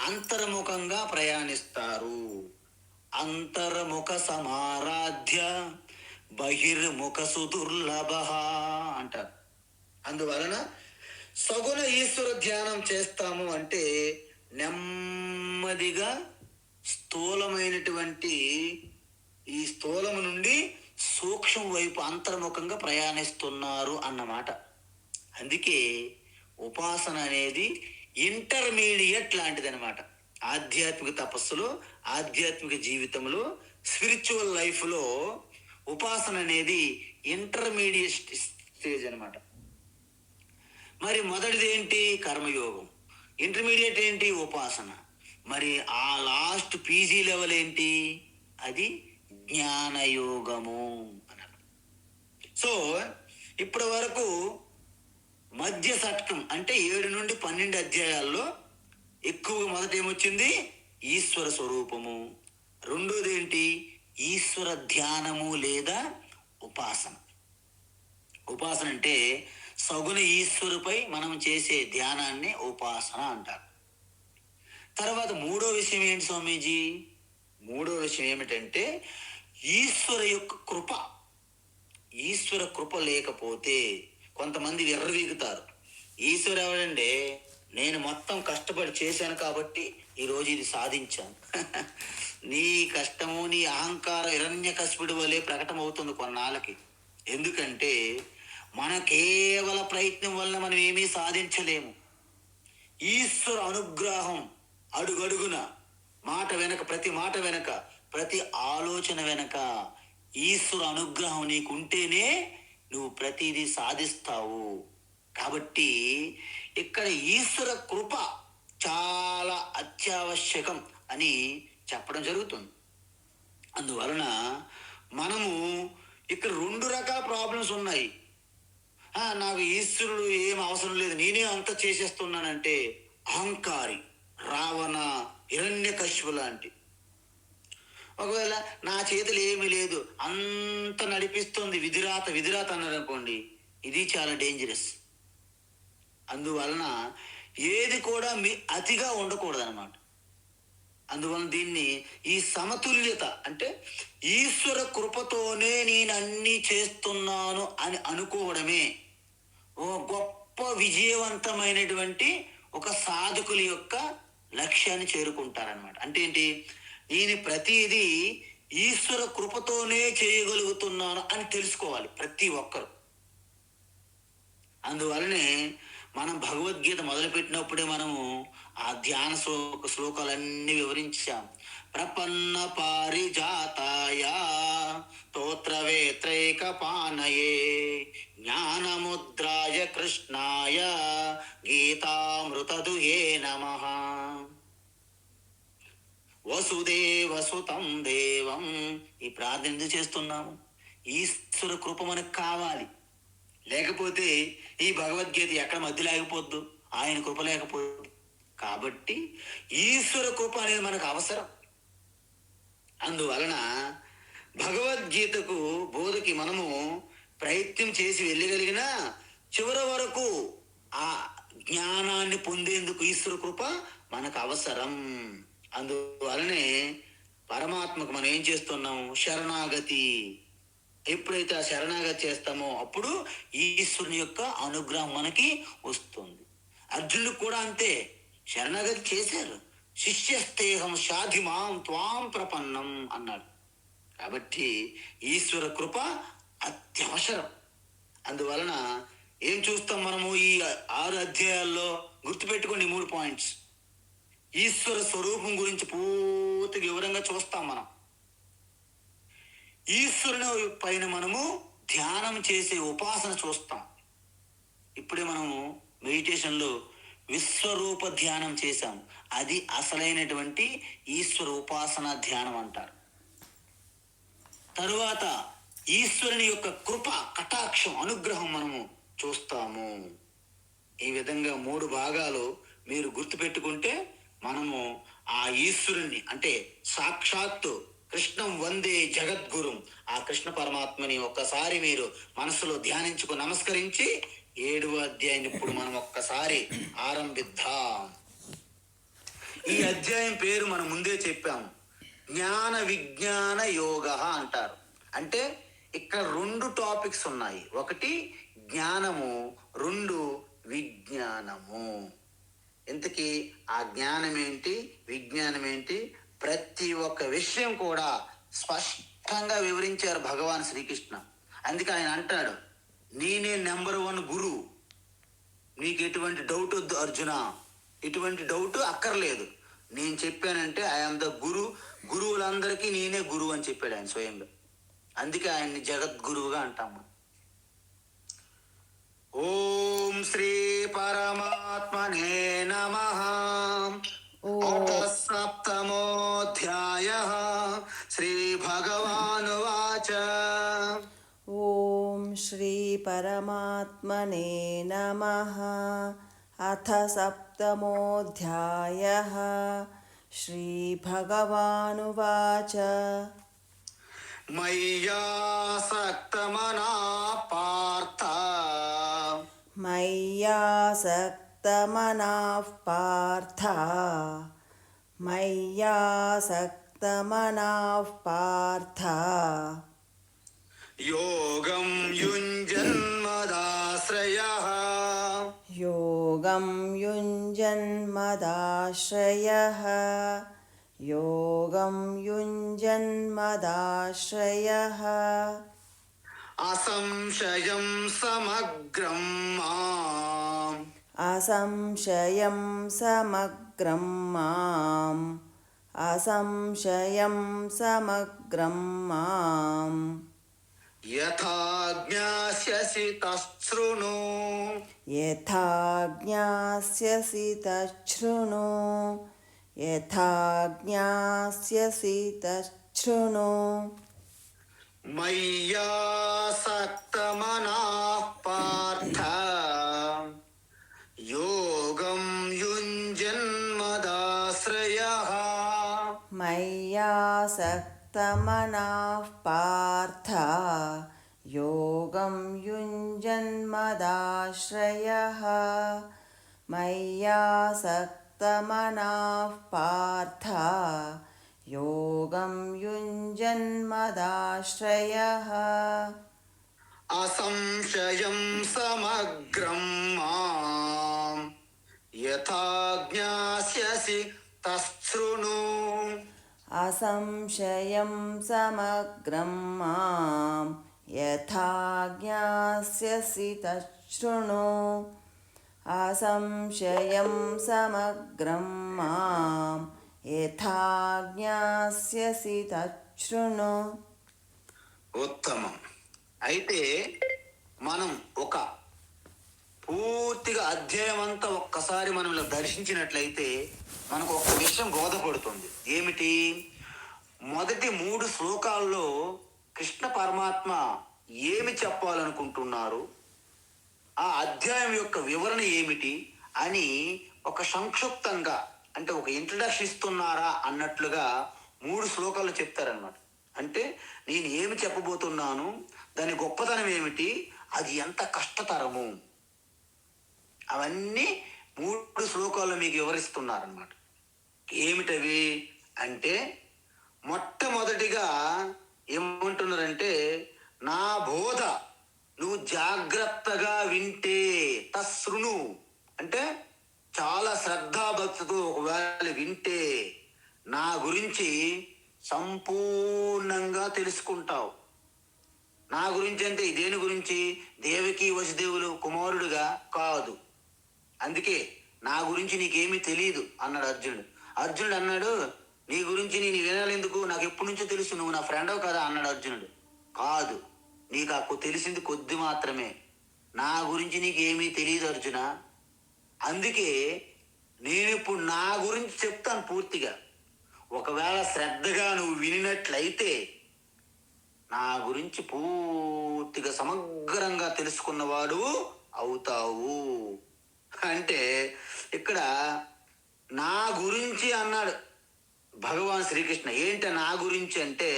అంతర్ముఖంగా ప్రయాణిస్తారు. అంతర్ముఖ సమారాధ్య బహిర్ముఖ సుదుర్లభ అంటారు. అందువలన సగుణ ఈశ్వర ధ్యానం చేస్తాము అంటే నెమ్మదిగా స్థూలమైనటువంటి ఈ స్థూలము నుండి సూక్ష్మ వైపు అంతర్ముఖంగా ప్రయాణిస్తున్నారు అన్నమాట. అందుకే ఉపాసన అనేది ఇంటర్మీడియట్ లాంటిది అనమాట. ఆధ్యాత్మిక తపస్సులో, ఆధ్యాత్మిక జీవితంలో, స్పిరిచువల్ లైఫ్లో ఉపాసన అనేది ఇంటర్మీడియట్ స్టేజ్ అనమాట. మరి మొదటిది ఏంటి? కర్మయోగం. ఇంటర్మీడియట్ ఏంటి? ఉపాసన. మరి ఆ లాస్ట్ పీజీ లెవెల్ ఏంటి? అది జ్ఞానయోగము అన్నారు. సో ఇప్పటి వరకు మధ్య శతకం అంటే 7 నుండి 12 అధ్యాయాల్లో ఎక్కువగా మొదట ఏమొచ్చింది? ఈశ్వర స్వరూపము. రెండోది ఏంటి? ఈశ్వర ధ్యానము లేదా ఉపాసన. ఉపాసన అంటే సగుణ ఈశ్వరుపై మనం చేసే ధ్యానాన్ని ఉపాసన అంటారు. తర్వాత మూడో విషయం ఏంటి స్వామీజీ? మూడో విషయం ఏమిటంటే ఈశ్వర యొక్క కృప. ఈశ్వర కృప లేకపోతే కొంతమంది విర్రవీగుతారు. ఈశ్వరు ఎవడండి? నేను మొత్తం కష్టపడి చేశాను కాబట్టి ఈరోజు ఇది సాధించాను. నీ కష్టము, నీ అహంకారం హిరణ్యకశిపుడి వలె ప్రకటమవుతుంది కొన్నాళ్ళకి. ఎందుకంటే మన కేవల ప్రయత్నం వల్ల మనం ఏమీ సాధించలేము. ఈశ్వర అనుగ్రహం అడుగడుగున, మాట వెనక, ప్రతి మాట వెనక, ప్రతి ఆలోచన వెనక ఈశ్వర అనుగ్రహం నీకుంటేనే నువ్వు ప్రతిదీ సాధిస్తావు. కాబట్టి ఇక్కడ ఈశ్వర కృప చాలా అత్యావశ్యకం అని చెప్పడం జరుగుతుంది. అందువలన మనము ఇక్కడ 2 రకాల ప్రాబ్లమ్స్ ఉన్నాయి. నాకు ఈశ్వరుడు ఏం అవసరం లేదు, నేనే అంత చేసేస్తున్నానంటే అహంకారి, రావణ, హిరణ్యకశిపు లాంటి. ఒకవేళ నా చేతులు ఏమీ లేదు, అంత నడిపిస్తుంది విధిరాత అన్నారు అనుకోండి, ఇది చాలా డేంజరస్. అందువలన ఏది కూడా అతిగా ఉండకూడదు అన్నమాట. అందువలన దీన్ని ఈ సమతుల్యత అంటే ఈశ్వర కృపతోనే నేను అన్నీ చేస్తున్నాను అని అనుకోవడమే ఓ గొప్ప విజయవంతమైనటువంటి ఒక సాధకుల యొక్క లక్ష్యాన్ని చేరుకుంటారనమాట. అంటే ఏంటి? నేను ప్రతిదీ ఈశ్వర కృపతోనే చేయగలుగుతున్నాను అని తెలుసుకోవాలి ప్రతి ఒక్కరు. అందువలనే మనం భగవద్గీత మొదలుపెట్టినప్పుడే మనము ఆ ధ్యాన శ్లోకాలన్నీ వివరించాం. ప్రపన్న పారిజాతాయ స్తోత్రవేత్రైక పానయే జ్ఞానముద్రాయ కృష్ణాయ గీతామృతదుయే నమః. వసుదేవసుతం దేవం. ఈ ప్రార్థన ఎందుకు చేస్తున్నాము? ఈశ్వర కృప మనకు కావాలి. లేకపోతే ఈ భగవద్గీత ఎక్కడ మధ్యలో ఆగిపోద్దు, ఆయన కృప లేకపోద్దు. కాబట్టి ఈశ్వర కృప అనేది మనకు అవసరం. అందువలన భగవద్గీతకు బోధకి మనము ప్రయత్నం చేసి వెళ్ళగలిగినా చివరి వరకు ఆ జ్ఞానాన్ని పొందేందుకు ఈశ్వర కృప మనకు అవసరం. అందువలనే పరమాత్మకు మనం ఏం చేస్తున్నాము? శరణాగతి. ఎప్పుడైతే ఆ శరణాగతి చేస్తామో అప్పుడు ఈశ్వరుని యొక్క అనుగ్రహం మనకి వస్తుంది. అర్జునుడు కూడా అంతే, శరణాగతి చేశారు. శిష్యస్తేహం షాధిమాం త్వాం ప్రపన్నం అన్నాడు. కాబట్టి ఈశ్వర కృప అత్యవసరం. అందువలన ఏం చూస్తాం మనము ఈ 6 అధ్యాయాల్లో? గుర్తుపెట్టుకోండి 3 పాయింట్స్. ఈశ్వర స్వరూపం గురించి పూర్తిగా వివరంగా చూస్తాం మనం. ఈశ్వరుని పైన మనము ధ్యానం చేసే ఉపాసన చూస్తాం. ఇప్పుడే మనము మెడిటేషన్లో విశ్వరూప ధ్యానం చేశాం. అది అసలైనటువంటి ఈశ్వర ఉపాసన ధ్యానం అంటారు. తరువాత ఈశ్వరుని యొక్క కృప, కటాక్షం, అనుగ్రహం మనము చూస్తాము. ఈ విధంగా 3 భాగాలు మీరు గుర్తుపెట్టుకుంటే మనము ఆ ఈశ్వరుణ్ణి అంటే సాక్షాత్తు కృష్ణం వందే జగద్గురుం, ఆ కృష్ణ పరమాత్మని ఒక్కసారి మీరు మనసులో ధ్యానించుకు నమస్కరించి 7వ అధ్యాయం ఇప్పుడు మనం ఒక్కసారి ఆరంభిద్దాం. ఈ అధ్యాయం పేరు మనం ముందే చెప్పాము, జ్ఞాన విజ్ఞాన యోగ అంటారు. అంటే ఇక్కడ 2 టాపిక్స్ ఉన్నాయి. ఒకటి జ్ఞానము, 2 విజ్ఞానము. ఇంతకీ ఆ జ్ఞానం ఏంటి, విజ్ఞానం ఏంటి, ప్రతి ఒక్క విషయం కూడా స్పష్టంగా వివరించారు భగవాన్ శ్రీకృష్ణ. అందుకే ఆయన అంటాడు, నేనే నెంబర్ 1 గురువు, నీకు ఎటువంటి డౌట్ వద్దు అర్జున, ఎటువంటి డౌట్ అక్కర్లేదు. నేను చెప్పానంటే ఐఎమ్ ద గురు, గురువులందరికీ నేనే గురువు అని చెప్పాడు ఆయన స్వయంగా. అందుకే ఆయన్ని జగద్గురువుగా అంటాము. ఓం శ్రీ పరమాత్మనే నమః. సప్తమోऽధ్యాయः. శ్రీభగవానువాచ. ఓం శ్రీ పరమాత్మనే నమః. అథ సప్తమోऽధ్యాయः. శ్రీభగవానువాచ. మయ్యాసక్తమనః పార్థ. మయ్యాసక్తమనః పార్థ. మయ్యాసక్తమనః పార్థ. యోగం యుంజన్మదాశ్రయః. యోగం యుంజన్మదాశ్రయః. యోగం యుంజన్మదాశ్రయః. అసంశయం సమగ్రం మాం. అసంశయం సమగ్రం మాం. అసంశయం సమగ్రం మాం. యథా జ్ఞాస్యసి తశృణు. యథా జ్ఞాస్యసి తశృణు. యథా జ్ఞాస్యసి తశృణు. మయ్యాసక్తమనః పార్థ. యోగం యుంజన్మదాశ్రయః. మయ్యాసక్తమనః పార్థ. యోగం యుంజన్మదాశ్రయః. మయ్యాసక్తమనః పార్థ. యోగం యుంజన్మదాశ్రయః. అసంశయం సమగ్రం మాం. యథా జ్ఞాస్యసి తశృణు. అసంశయం సమగ్రం మాం. యథా జ్ఞాస్యసి తశృణు. అసంశయం సమగ్రం మాం. యథా జ్ఞాస్యసి తశృణు. ఉత్తమం. అయితే మనం ఒక పూర్తిగా అధ్యాయం అంతా ఒక్కసారి మనం ఇలా దర్శించినట్లయితే మనకు ఒక విషయం బోధపడుతుంది. ఏమిటి? మొదటి 3 శ్లోకాల్లో కృష్ణ పరమాత్మ ఏమి చెప్పాలనుకుంటున్నారు, ఆ అధ్యాయం యొక్క వివరణ ఏమిటి అని ఒక సంక్షిప్తంగా, అంటే ఒక ఇంట్రడక్షన్ ఇస్తున్నారా అన్నట్లుగా 3 శ్లోకాలు చెప్తారనమాట. అంటే నేను ఏమి చెప్పబోతున్నాను, దాని గొప్పతనం ఏమిటి, అది ఎంత కష్టతరము, అవన్నీ 3 శ్లోకాల్లో మీకు వివరిస్తున్నారనమాట. ఏమిటవి అంటే, మొట్టమొదటిగా ఏమంటున్నారంటే, నా బోధ నువ్వు జాగ్రత్తగా వింటే, తశృణు అంటే చాలా శ్రద్ధాభక్తితో ఒకవేళ వింటే నా గురించి సంపూర్ణంగా తెలుసుకుంటావు. నా గురించి అంటే దేని గురించి? దేవకి వసుదేవులు కుమారుడుగా కాదు. అందుకే నా గురించి నీకేమీ తెలియదు అన్నాడు అర్జునుడు. అర్జునుడు అన్నాడు, నీ గురించి నేను వినాలి ఎందుకు, నాకు ఎప్పటి నుంచో తెలుసు, నువ్వు నా ఫ్రెండవు కదా అన్నాడు అర్జునుడు. కాదు, నీకు తెలిసింది కొద్ది మాత్రమే, నా గురించి నీకేమీ తెలియదు అర్జున. అందుకే నేను ఇప్పుడు నా గురించి చెప్తాను పూర్తిగా. ఒకవేళ శ్రద్ధగా నువ్వు వినినట్లయితే నా గురించి పూర్తిగా సమగ్రంగా తెలుసుకున్నవాడు అవుతావు. అంటే ఇక్కడ నా గురించి అన్నాడు భగవాన్ శ్రీకృష్ణ. ఏంట నా గురించి అంటే,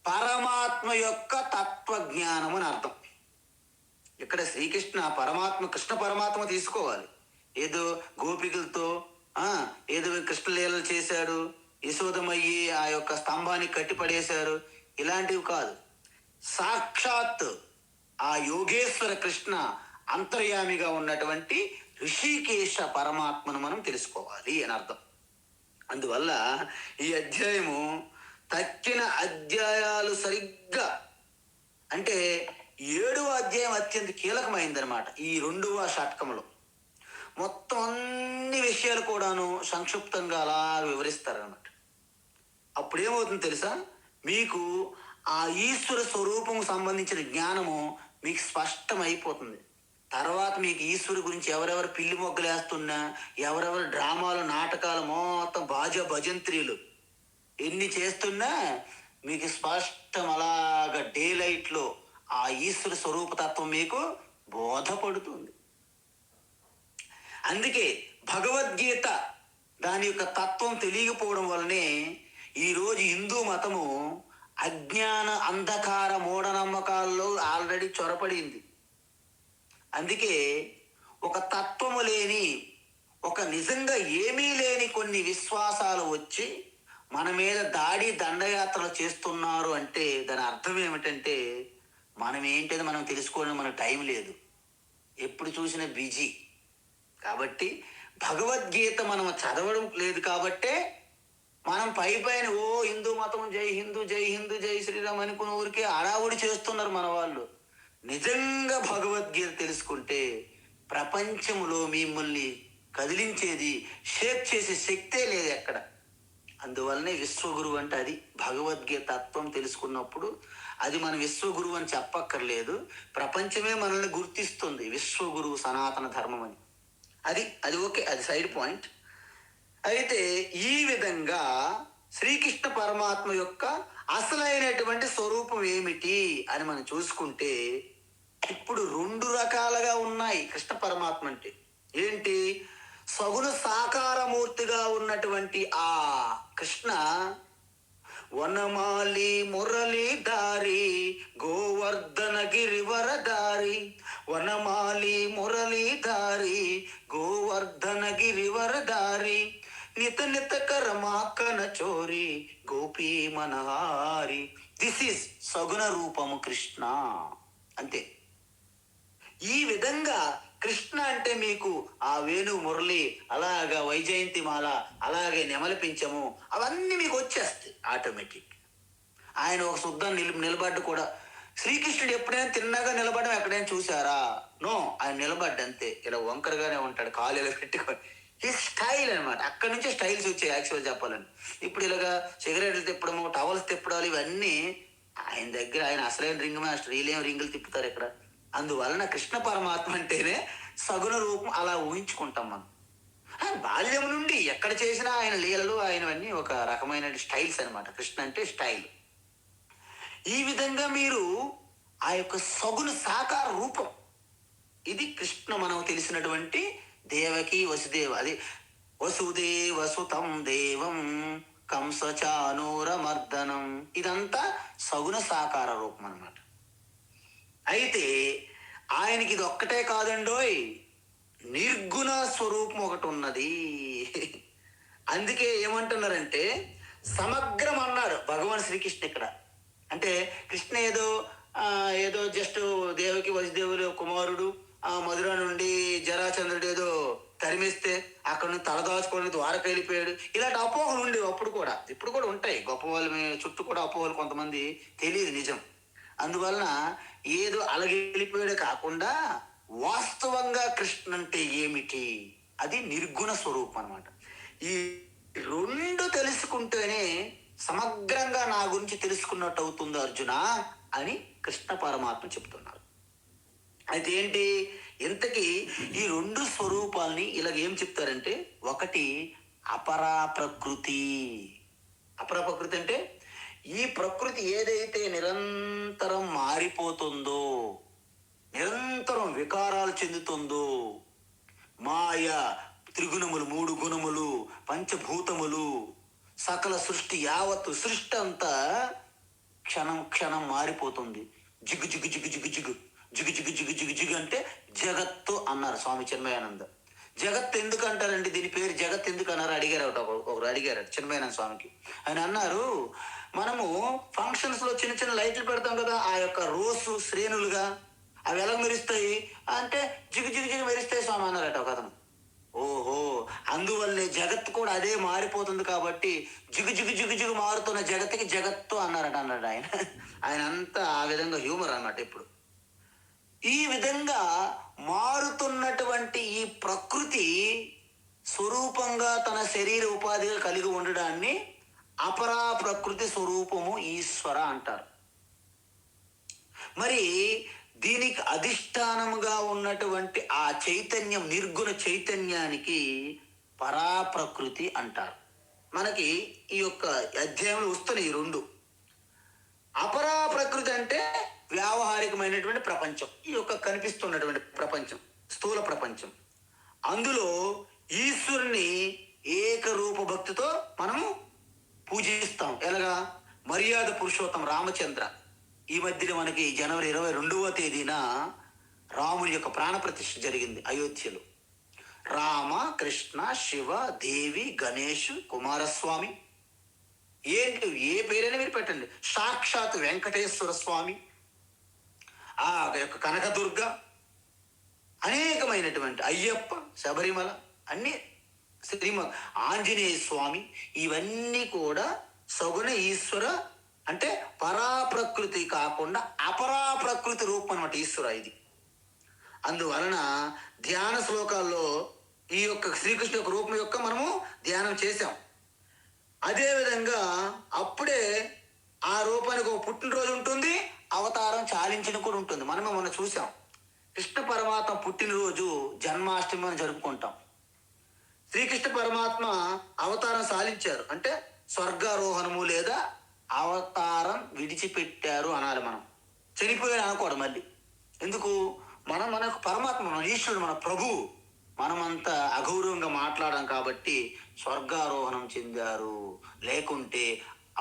పరమాత్మ యొక్క తత్వజ్ఞానం అని అర్థం. ఇక్కడ శ్రీకృష్ణ పరమాత్మ, కృష్ణ పరమాత్మ తీసుకోవాలి. ఏదో గోపికలతో ఏదో కృష్ణలీలలు చేశాడు, యశోదమయ్యి ఆ యొక్క స్తంభాన్ని కట్టిపడేశారు, ఇలాంటివి కాదు. సాక్షాత్ ఆ యోగేశ్వర కృష్ణ అంతర్యామిగా ఉన్నటువంటి ఋషికేశ పరమాత్మను మనం తెలుసుకోవాలి అని అర్థం. అందువల్ల ఈ అధ్యాయము తక్కిన అధ్యాయాలు సరిగ్గా, అంటే 7వ అధ్యాయం అత్యంత కీలకమైందనమాట. ఈ 2వ శతకంలో మొత్తం అన్ని విషయాలు కూడాను సంక్షిప్తంగా అలా వివరిస్తారనమాట. అప్పుడేమవుతుంది తెలుసా, మీకు ఆ ఈశ్వర స్వరూపం సంబంధించిన జ్ఞానము మీకు స్పష్టమైపోతుంది. తర్వాత మీకు ఈశ్వరు గురించి ఎవరెవరు పిల్లి మొగ్గలు వేస్తున్నా, ఎవరెవరు డ్రామాలు నాటకాలు మొత్తం బాజా భజంత్రీలు ఎన్ని చేస్తున్నా మీకు స్పష్టం అలాగా డే లైట్లో ఆ ఈశ్వర స్వరూపతత్వం మీకు బోధపడుతుంది. అందుకే భగవద్గీత దాని యొక్క తత్వం తెలియకపోవడం వల్లనే ఈరోజు హిందూ మతము అజ్ఞాన అంధకార మూఢనమ్మకాల్లో ఆల్రెడీ చొరపడింది. అందుకే ఒక తత్వము లేని, ఒక నిజంగా ఏమీ లేని కొన్ని విశ్వాసాలు వచ్చి మన మీద దాడి దండయాత్రలు చేస్తున్నారు అంటే దాని అర్థం ఏమిటంటే మనం ఏంటది మనం తెలుసుకోవడం మనకు టైం లేదు, ఎప్పుడు చూసినా బిజీ. కాబట్టి భగవద్గీత మనం చదవడం లేదు కాబట్టే మనం పైన ఓ హిందూ మతం జై హిందూ జై హిందూ జై శ్రీరామ్ అనుకున్న ఊరికే అడావుడి చేస్తున్నారు మన వాళ్ళు. నిజంగా భగవద్గీత తెలుసుకుంటే ప్రపంచంలో మిమ్మల్ని కదిలించేది, షేక్ చేసే శక్తే లేదు ఎక్కడ. అందువల్లనే విశ్వగురువు అంటే అది. భగవద్గీత తత్వం తెలుసుకున్నప్పుడు అది మన విశ్వగురువు అని చెప్పక్కర్లేదు, ప్రపంచమే మనల్ని గుర్తిస్తుంది విశ్వగురువు సనాతన ధర్మం అని. అది ఓకే, అది సైడ్ పాయింట్. అయితే ఈ విధంగా శ్రీకృష్ణ పరమాత్మ యొక్క అసలైనటువంటి స్వరూపం ఏమిటి అని మనం చూసుకుంటే ఇప్పుడు 2 రకాలుగా ఉన్నాయి కృష్ణ పరమాత్మ అంటే. ఏంటి? సగుణ సాకారమూర్తిగా ఉన్నటువంటి ఆ కృష్ణ వనమాలి మురళీధారి గోవర్ధన గిరివరధారి, వనమాలి మురళీధారి గోవర్ధన గిరివరధారి, నిత నిత కరమాకన చోరి గోపీ మనహారి. దిస్ ఈజ్ సగుణ రూపము కృష్ణ. అంతే. ఈ విధంగా కృష్ణ అంటే మీకు ఆ వేణు మురళి, అలాగా వైజయంతి మాల, అలాగే నెమలి పించము, అవన్నీ మీకు వచ్చేస్తాయి ఆటోమేటిక్. ఆయన ఒక శుద్ధం నిలబడ్డ కూడా. శ్రీకృష్ణుడు ఎప్పుడైనా తిన్నగా నిలబడడం ఎక్కడైనా చూసారా? నో, ఆయన నిలబడ్డ అంతే, ఇలా వంకరగానే ఉంటాడు, కాలు ఇలా పెట్టుకొని. ఈ స్టైల్ అనమాట. అక్కడి నుంచే స్టైల్స్ వచ్చాయి యాక్చువల్ చెప్పాలని. ఇప్పుడు ఇలాగా సిగరెట్లు తిప్పడము, టవల్స్ తిప్పడాలు, ఇవన్నీ ఆయన దగ్గర. ఆయన అసలైన రింగ్ మాస్టర్, వీళ్ళేం రింగులు తిప్పుతారు ఇక్కడ. అందువలన కృష్ణ పరమాత్మ అంటేనే సగుణ రూపం అలా ఊహించుకుంటాం మనం. బాల్యం నుండి ఎక్కడ చేసినా ఆయన లీలలు, ఆయనవన్నీ ఒక రకమైన స్టైల్స్ అనమాట. కృష్ణ అంటే స్టైల్. ఈ విధంగా మీరు ఆ యొక్క సగుణ సాకార రూపం, ఇది కృష్ణ మనకు తెలిసినటువంటి దేవకి వసుదేవ. అది వసుదేవసుతం దేవం కంసచానూరమర్దనం, ఇదంతా సగుణ సాకార రూపం అన్నమాట. అయితే ఆయనకి ఇది ఒక్కటే కాదండోయ్, నిర్గుణ స్వరూపం ఒకటి ఉన్నది. అందుకే ఏమంటున్నారంటే సమగ్రం అన్నారు భగవాన్ శ్రీకృష్ణ ఇక్కడ. అంటే కృష్ణ ఏదో జస్ట్ దేవకి వసుదేవులు కుమారుడు, మధుర నుండి జరాచంద్రుడు ఏదో తరిమిస్తే అక్కడ నుంచి తలదాచుకొని ద్వారక వెళ్ళిపోయాడు, ఇలాంటి అపోహలు ఉండేవి అప్పుడు కూడా, ఇప్పుడు కూడా ఉంటాయి. గొప్ప వాళ్ళ చుట్టూ కూడా అపోహలు కొంతమంది తెలియదు నిజం. అందువలన ఏదో అలాగే వెళ్ళిపోయాడు కాకుండా వాస్తవంగా కృష్ణ అంటే ఏమిటి, అది నిర్గుణ స్వరూపం అనమాట. ఈ 2 తెలుసుకుంటేనే సమగ్రంగా నా గురించి తెలుసుకున్నట్టు అవుతుంది అర్జున అని కృష్ణ పరమాత్మ చెప్తున్నారు. అయితే ఏంటి, ఇంతకీ ఈ 2 స్వరూపాల్ని ఇలాగ ఏం చెప్తారంటే, ఒకటి అపరా ప్రకృతి. అపరా ప్రకృతి అంటే ఈ ప్రకృతి ఏదైతే నిరంతరం మారిపోతుందో, నిరంతరం వికారాలు చెందుతుందో, మాయ, త్రిగుణములు, 3 గుణములు, పంచభూతములు, సకల సృష్టి, యావత్తు సృష్టి అంతా క్షణం క్షణం మారిపోతుంది. జిగు జిగు జిగు జిగు జిగు జిగు జిగు జిగు జిగు జిగు అంటే జగత్తు అన్నారు స్వామి చిన్మయానంద. జగత్ ఎందుకు అంటారండి, దీని పేరు జగత్ ఎందుకు అన్నారు అడిగారు ఒకరు అడిగారు చిన్మయానంద స్వామికి. ఆయన అన్నారు, మనము ఫంక్షన్స్ లో చిన్న చిన్న లైట్లు పెడతాం కదా, ఆ యొక్క రోసు శ్రేణులుగా అవి ఎలా మెరుస్తాయి అంటే జిగు జిగు జిగు మెరుస్తాయి స్వామి అన్నారట ఒక అతను. ఓహో, అందువల్లే జగత్తు కూడా అదే మారిపోతుంది కాబట్టి జిగు జిగు జిగు జిగు మారుతున్న జగత్తుకి జగత్తు అన్నారట అన్నాడు ఆయన. ఆయన అంతా ఆ విధంగా హ్యూమర్ అన్నమాట. ఇప్పుడు ఈ విధంగా మారుతున్నటువంటి ఈ ప్రకృతి స్వరూపంగా తన శరీర ఉపాధిగా కలిగి ఉండడాన్ని అపరా ప్రకృతి స్వరూపము ఈశ్వర అంటారు. మరి దీనికి అధిష్టానముగా ఉన్నటువంటి ఆ చైతన్యం, నిర్గుణ చైతన్యానికి పరాప్రకృతి అంటారు. మనకి ఈ యొక్క అధ్యాయంలో వస్తున్నాయి ఈ రెండు. అపరా ప్రకృతి అంటే వ్యావహారికమైనటువంటి ప్రపంచం, ఈ యొక్క కనిపిస్తున్నటువంటి ప్రపంచం, స్థూల ప్రపంచం. అందులో ఈశ్వరుని ఏకరూప భక్తితో మనము పూజిస్తాం. ఎలాగా? మర్యాద పురుషోత్తం రామచంద్ర. ఈ మధ్యన మనకి జనవరి 22వ తేదీన రాముని యొక్క ప్రాణప్రతిష్ఠ జరిగింది అయోధ్యలో. రామ, కృష్ణ, శివ, దేవి, గణేష్, కుమారస్వామి, ఏంటి ఏ పేరైనా మీరు పెట్టండి, సాక్షాత్ వెంకటేశ్వర స్వామి, ఆ యొక్క కనకదుర్గ, అనేకమైనటువంటి అయ్యప్ప, శబరిమల, అన్ని ఆంజనేయ స్వామి, ఇవన్నీ కూడా సగుణ ఈశ్వర అంటే పరాప్రకృతి కాకుండా అపరాప్రకృతి రూపం అన్నమాట ఈశ్వర ఇది. అందువలన ధ్యాన శ్లోకాల్లో ఈ యొక్క శ్రీకృష్ణ యొక్క రూపం యొక్క మనము ధ్యానం చేశాం. అదేవిధంగా అప్పుడే ఆ రూపానికి ఒక పుట్టినరోజు ఉంటుంది, అవతారం చాలించిన కూడా ఉంటుంది. మనమే మొన్న చూసాం, కృష్ణ పరమాత్మ పుట్టినరోజు జన్మాష్టమి అని జరుపుకుంటాం. శ్రీకృష్ణ పరమాత్మ అవతారం సాలించారు అంటే స్వర్గారోహణము లేదా అవతారం విడిచిపెట్టారు అనాలి. మనం చనిపోయారు అనకూడదు మళ్ళీ. ఎందుకు? మనకు పరమాత్మ, మన ఈశ్వరుడు, మన ప్రభువు. మనమంతా అగౌరవంగా మాట్లాడడం కాబట్టి స్వర్గారోహణం చెందారు, లేకుంటే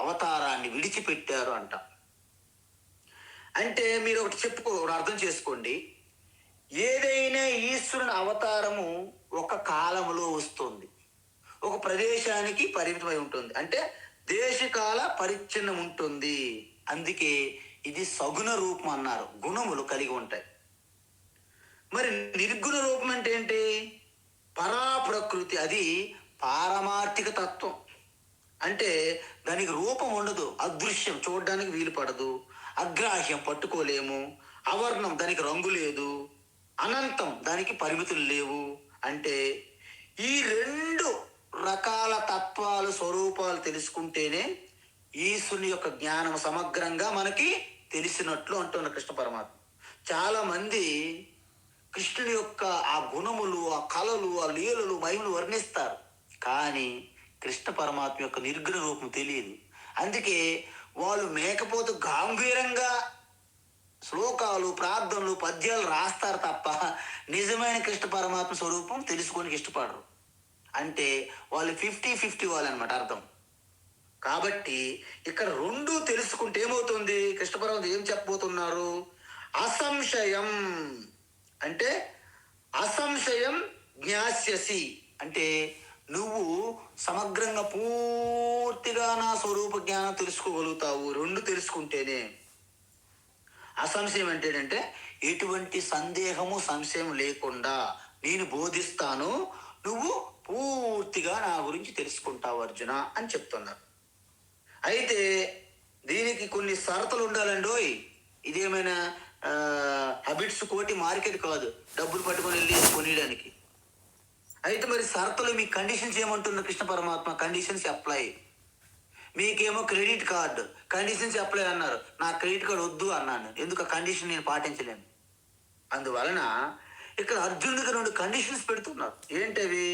అవతారాన్ని విడిచిపెట్టారు అంట. అంటే మీరు ఒకటి అర్థం చేసుకోండి, ఏదైనా ఈశ్వరుని అవతారము ఒక కాలంలో వస్తుంది, ఒక ప్రదేశానికి పరిమితమై ఉంటుంది, అంటే దేశకాల పరిచ్ఛిన్నం ఉంటుంది. అందుకే ఇది సగుణ రూపం అన్నారు, గుణములు కలిగి ఉంటాయి. మరి నిర్గుణ రూపం అంటే ఏంటి? పరాప్రకృతి, అది పారమార్థిక తత్వం. అంటే దానికి రూపం ఉండదు, అదృశ్యం, చూడడానికి వీలు పడదు, అగ్రాహ్యం, పట్టుకోలేము, అవర్ణం, దానికి రంగు లేదు, అనంతం, దానికి పరిమితులు లేవు. అంటే ఈ రెండు రకాల తత్వాలు, స్వరూపాలు తెలుసుకుంటేనే ఈశ్వరుని యొక్క జ్ఞానం సమగ్రంగా మనకి తెలిసినట్లు అంటున్న కృష్ణ పరమాత్మ. చాలా మంది కృష్ణుని యొక్క ఆ గుణములు, ఆ కళలు, ఆ లీలలు, మహిమలు వర్ణిస్తారు, కానీ కృష్ణ పరమాత్మ యొక్క నిర్గుణ రూపం తెలియదు. అందుకే వాళ్ళు మేకపోతు గాంభీరంగా శ్లోకాలు, ప్రార్థనలు, పద్యాలు రాస్తారు తప్ప నిజమైన కృష్ణ పరమాత్మ స్వరూపం తెలుసుకోనికి ఇష్టపడరు. అంటే వాళ్ళు 50-50 వాళ్ళనమాట అర్థం. కాబట్టి ఇక్కడ రెండు తెలుసుకుంటే ఏమవుతుంది? కృష్ణ పరమాత్మ ఏం చెప్పబోతున్నారు? అసంశయం అంటే అసంశయం జ్ఞాస్యసి అంటే నువ్వు సమగ్రంగా పూర్తిగా నా స్వరూప జ్ఞానం తెలుసుకోగలుగుతావు. రెండు తెలుసుకుంటేనే. అసంశయం అంటే ఏంటంటే ఎటువంటి సందేహము, సంశయం లేకుండా నేను బోధిస్తాను, నువ్వు పూర్తిగా నా గురించి తెలుసుకుంటావు అర్జున అని చెప్తున్నారు. అయితే దీనికి కొన్ని షరతులు ఉండాలండోయ్. ఇదేమైనా హ్యాబిట్స్ కోటి మార్కెట్ కాదు, డబ్బులు పట్టుకొని వెళ్ళి కొనియడానికి. అయితే మరి షరతులు, మీ కండిషన్స్ ఏమంటున్నారు కృష్ణ పరమాత్మ? Conditions apply. మీకేమో క్రెడిట్ కార్డు, కండిషన్స్ అప్లై అన్నారు, నా క్రెడిట్ కార్డు వద్దు అన్నాను. ఎందుకు? ఆ కండిషన్ నేను పాటించలేను. అందువలన ఇక్కడ అర్జునుడికి 2 కండిషన్స్ పెడుతున్నారు. ఏంటవి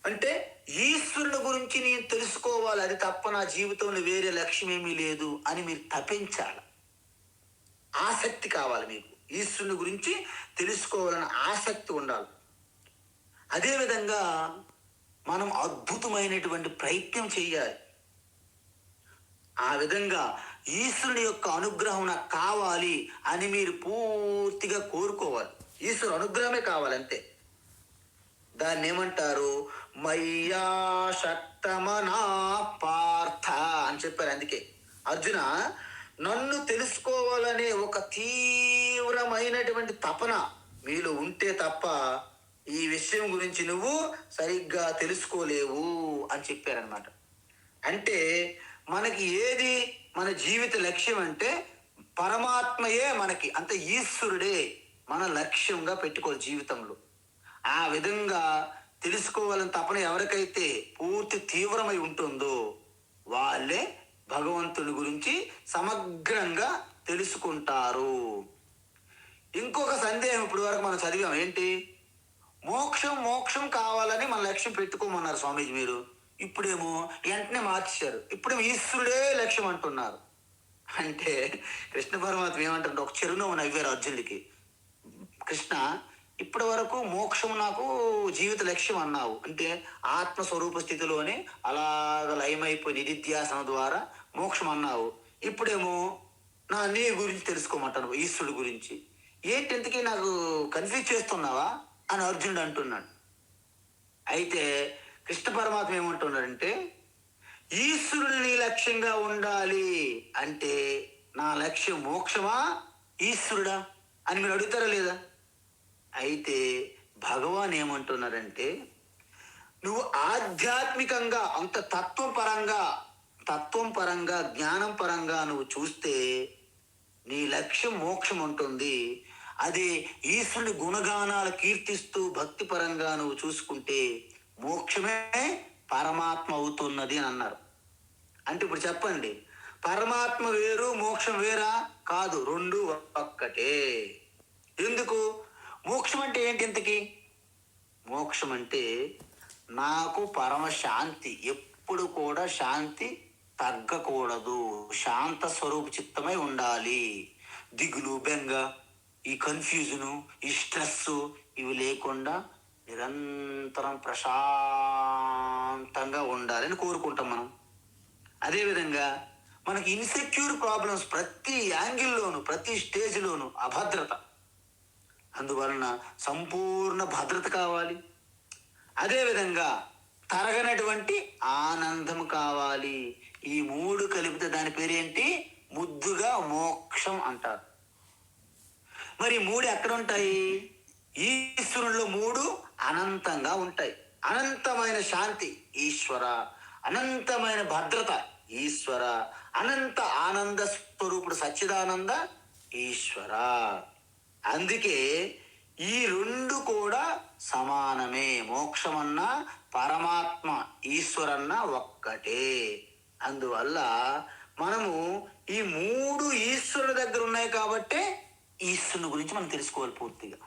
అంటే ఈశ్వరుని గురించి నేను తెలుసుకోవాలి, అది తప్ప నా జీవితంలో వేరే లక్ష్యం ఏమీ లేదు అని మీరు తపించాలి. ఆసక్తి కావాలి మీకు, ఈశ్వరుని గురించి తెలుసుకోవాలని ఆసక్తి ఉండాలి. అదేవిధంగా మనం అద్భుతమైనటువంటి ప్రయత్నం చేయాలి. ఆ విధంగా ఈశ్వరుని యొక్క అనుగ్రహం నాకు కావాలి అని మీరు పూర్తిగా కోరుకోవాలి. ఈశ్వరు అనుగ్రహమే కావాలి అంతే. దాన్ని ఏమంటారు? మయ్యా శక్తమనా పార్థ అని చెప్పారు. అందుకే అర్జున, నన్ను తెలుసుకోవాలనే ఒక తీవ్రమైనటువంటి తపన మీలో ఉంటే తప్ప ఈ విషయం గురించి నువ్వు సరిగ్గా తెలుసుకోలేవు అని చెప్పారనమాట. అంటే మనకి ఏది మన జీవిత లక్ష్యం అంటే పరమాత్మయే మనకి, అంత ఈశ్వరుడే మన లక్ష్యంగా పెట్టుకోవాలి జీవితంలో. ఆ విధంగా తెలుసుకోవాలని తపన ఎవరికైతే పూర్తి తీవ్రమై ఉంటుందో వాళ్ళే భగవంతుని గురించి సమగ్రంగా తెలుసుకుంటారు. ఇంకొక సందేహం ఇప్పుడు వరకు మనం చదివాం ఏంటి? మోక్షం మోక్షం కావాలని మన లక్ష్యం పెట్టుకోమన్నారు స్వామీజీ మీరు. ఇప్పుడేమో వెంటనే మార్చేశారు. ఇప్పుడేమో ఈశ్వరుడే లక్ష్యం అంటున్నారు. అంటే కృష్ణ పరమాత్మ ఏమంటారంటే ఒక చిరునవ్వు నవ్వారు అర్జునుడికి. కృష్ణ, ఇప్పటి వరకు మోక్షం నాకు జీవిత లక్ష్యం అన్నావు. అంటే ఆత్మస్వరూప స్థితిలోనే అలాగ లయమైపోయి నిధిధ్యాసన ద్వారా మోక్షం అన్నావు. ఇప్పుడేమో నీ గురించి తెలుసుకోమంటాను, ఈశ్వరుడు గురించి. ఏంటి ఇంతకీ నాకు కన్ఫ్యూజ్ చేస్తున్నావా అని అర్జునుడు అంటున్నాడు. అయితే కృష్ణ పరమాత్మ ఏమంటున్నాడంటే, ఈశ్వరుడు నీ లక్ష్యంగా ఉండాలి అంటే నా లక్ష్యం మోక్షమా ఈశ్వరుడా అని మీరు అడుగుతారా లేదా? అయితే భగవాన్ ఏమంటున్నారంటే, నువ్వు ఆధ్యాత్మికంగా అంత తత్వం పరంగా జ్ఞానం పరంగా నువ్వు చూస్తే నీ లక్ష్యం మోక్షం ఉంటుంది. అదే ఈశ్వరుని గుణగానాలు కీర్తిస్తూ భక్తి పరంగా నువ్వు చూసుకుంటే మోక్షమే పరమాత్మ అవుతున్నది అని అన్నారు. అంటే ఇప్పుడు చెప్పండి, పరమాత్మ వేరు మోక్షం వేరా? కాదు, రెండు ఒక్కటే. ఎందుకు? మోక్షం అంటే ఏంటి ఇంతకి? మోక్షం అంటే నాకు పరమ శాంతి, ఎప్పుడు కూడా శాంతి తగ్గకూడదు, శాంత స్వరూప చిత్తమై ఉండాలి. దిగులు, బెంగ, ఈ కన్ఫ్యూజను, ఈ స్ట్రెస్ ఇవి లేకుండా నిరంతరం ప్రశాంతంగా ఉండాలని కోరుకుంటాం మనం. అదేవిధంగా మనకి ఇన్సెక్యూర్ ప్రాబ్లమ్స్ ప్రతి యాంగిల్లోను, ప్రతి స్టేజ్లోను అభద్రత, అందువలన సంపూర్ణ భద్రత కావాలి. అదేవిధంగా తరగనటువంటి ఆనందం కావాలి. ఈ మూడు కలిపితే దాని పేరేంటి? ముద్దుగా మోక్షం అంటారు. మరి మూడు ఎక్కడ ఉంటాయి? ఈశ్వరుల్లో మూడు అనంతంగా ఉంటాయి. అనంతమైన శాంతి ఈశ్వర, అనంతమైన భద్రత ఈశ్వర, అనంత ఆనంద స్వరూపుడు సచ్చిదానంద ఈశ్వర. అందుకే ఈ రెండు కూడా సమానమే. మోక్షమన్నా పరమాత్మ ఈశ్వరన్నా ఒక్కటే. అందువల్ల మనము ఈ మూడు ఈశ్వరుడి దగ్గర ఉన్నాయి కాబట్టే ఈశ్వరుని గురించి మనం తెలుసుకోవాలి పూర్తిగా.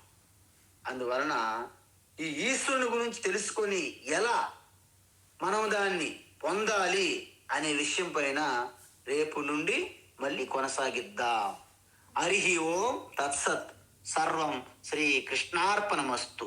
అందువలన ఈ ఈశ్వరుని గురించి తెలుసుకొని ఎలా మనం దాన్ని పొందాలి అనే విషయం పైన రేపు నుండి మళ్ళీ కొనసాగిద్దాం. హరి ఓం తత్సత్. సర్వం శ్రీ కృష్ణార్పణమస్తు.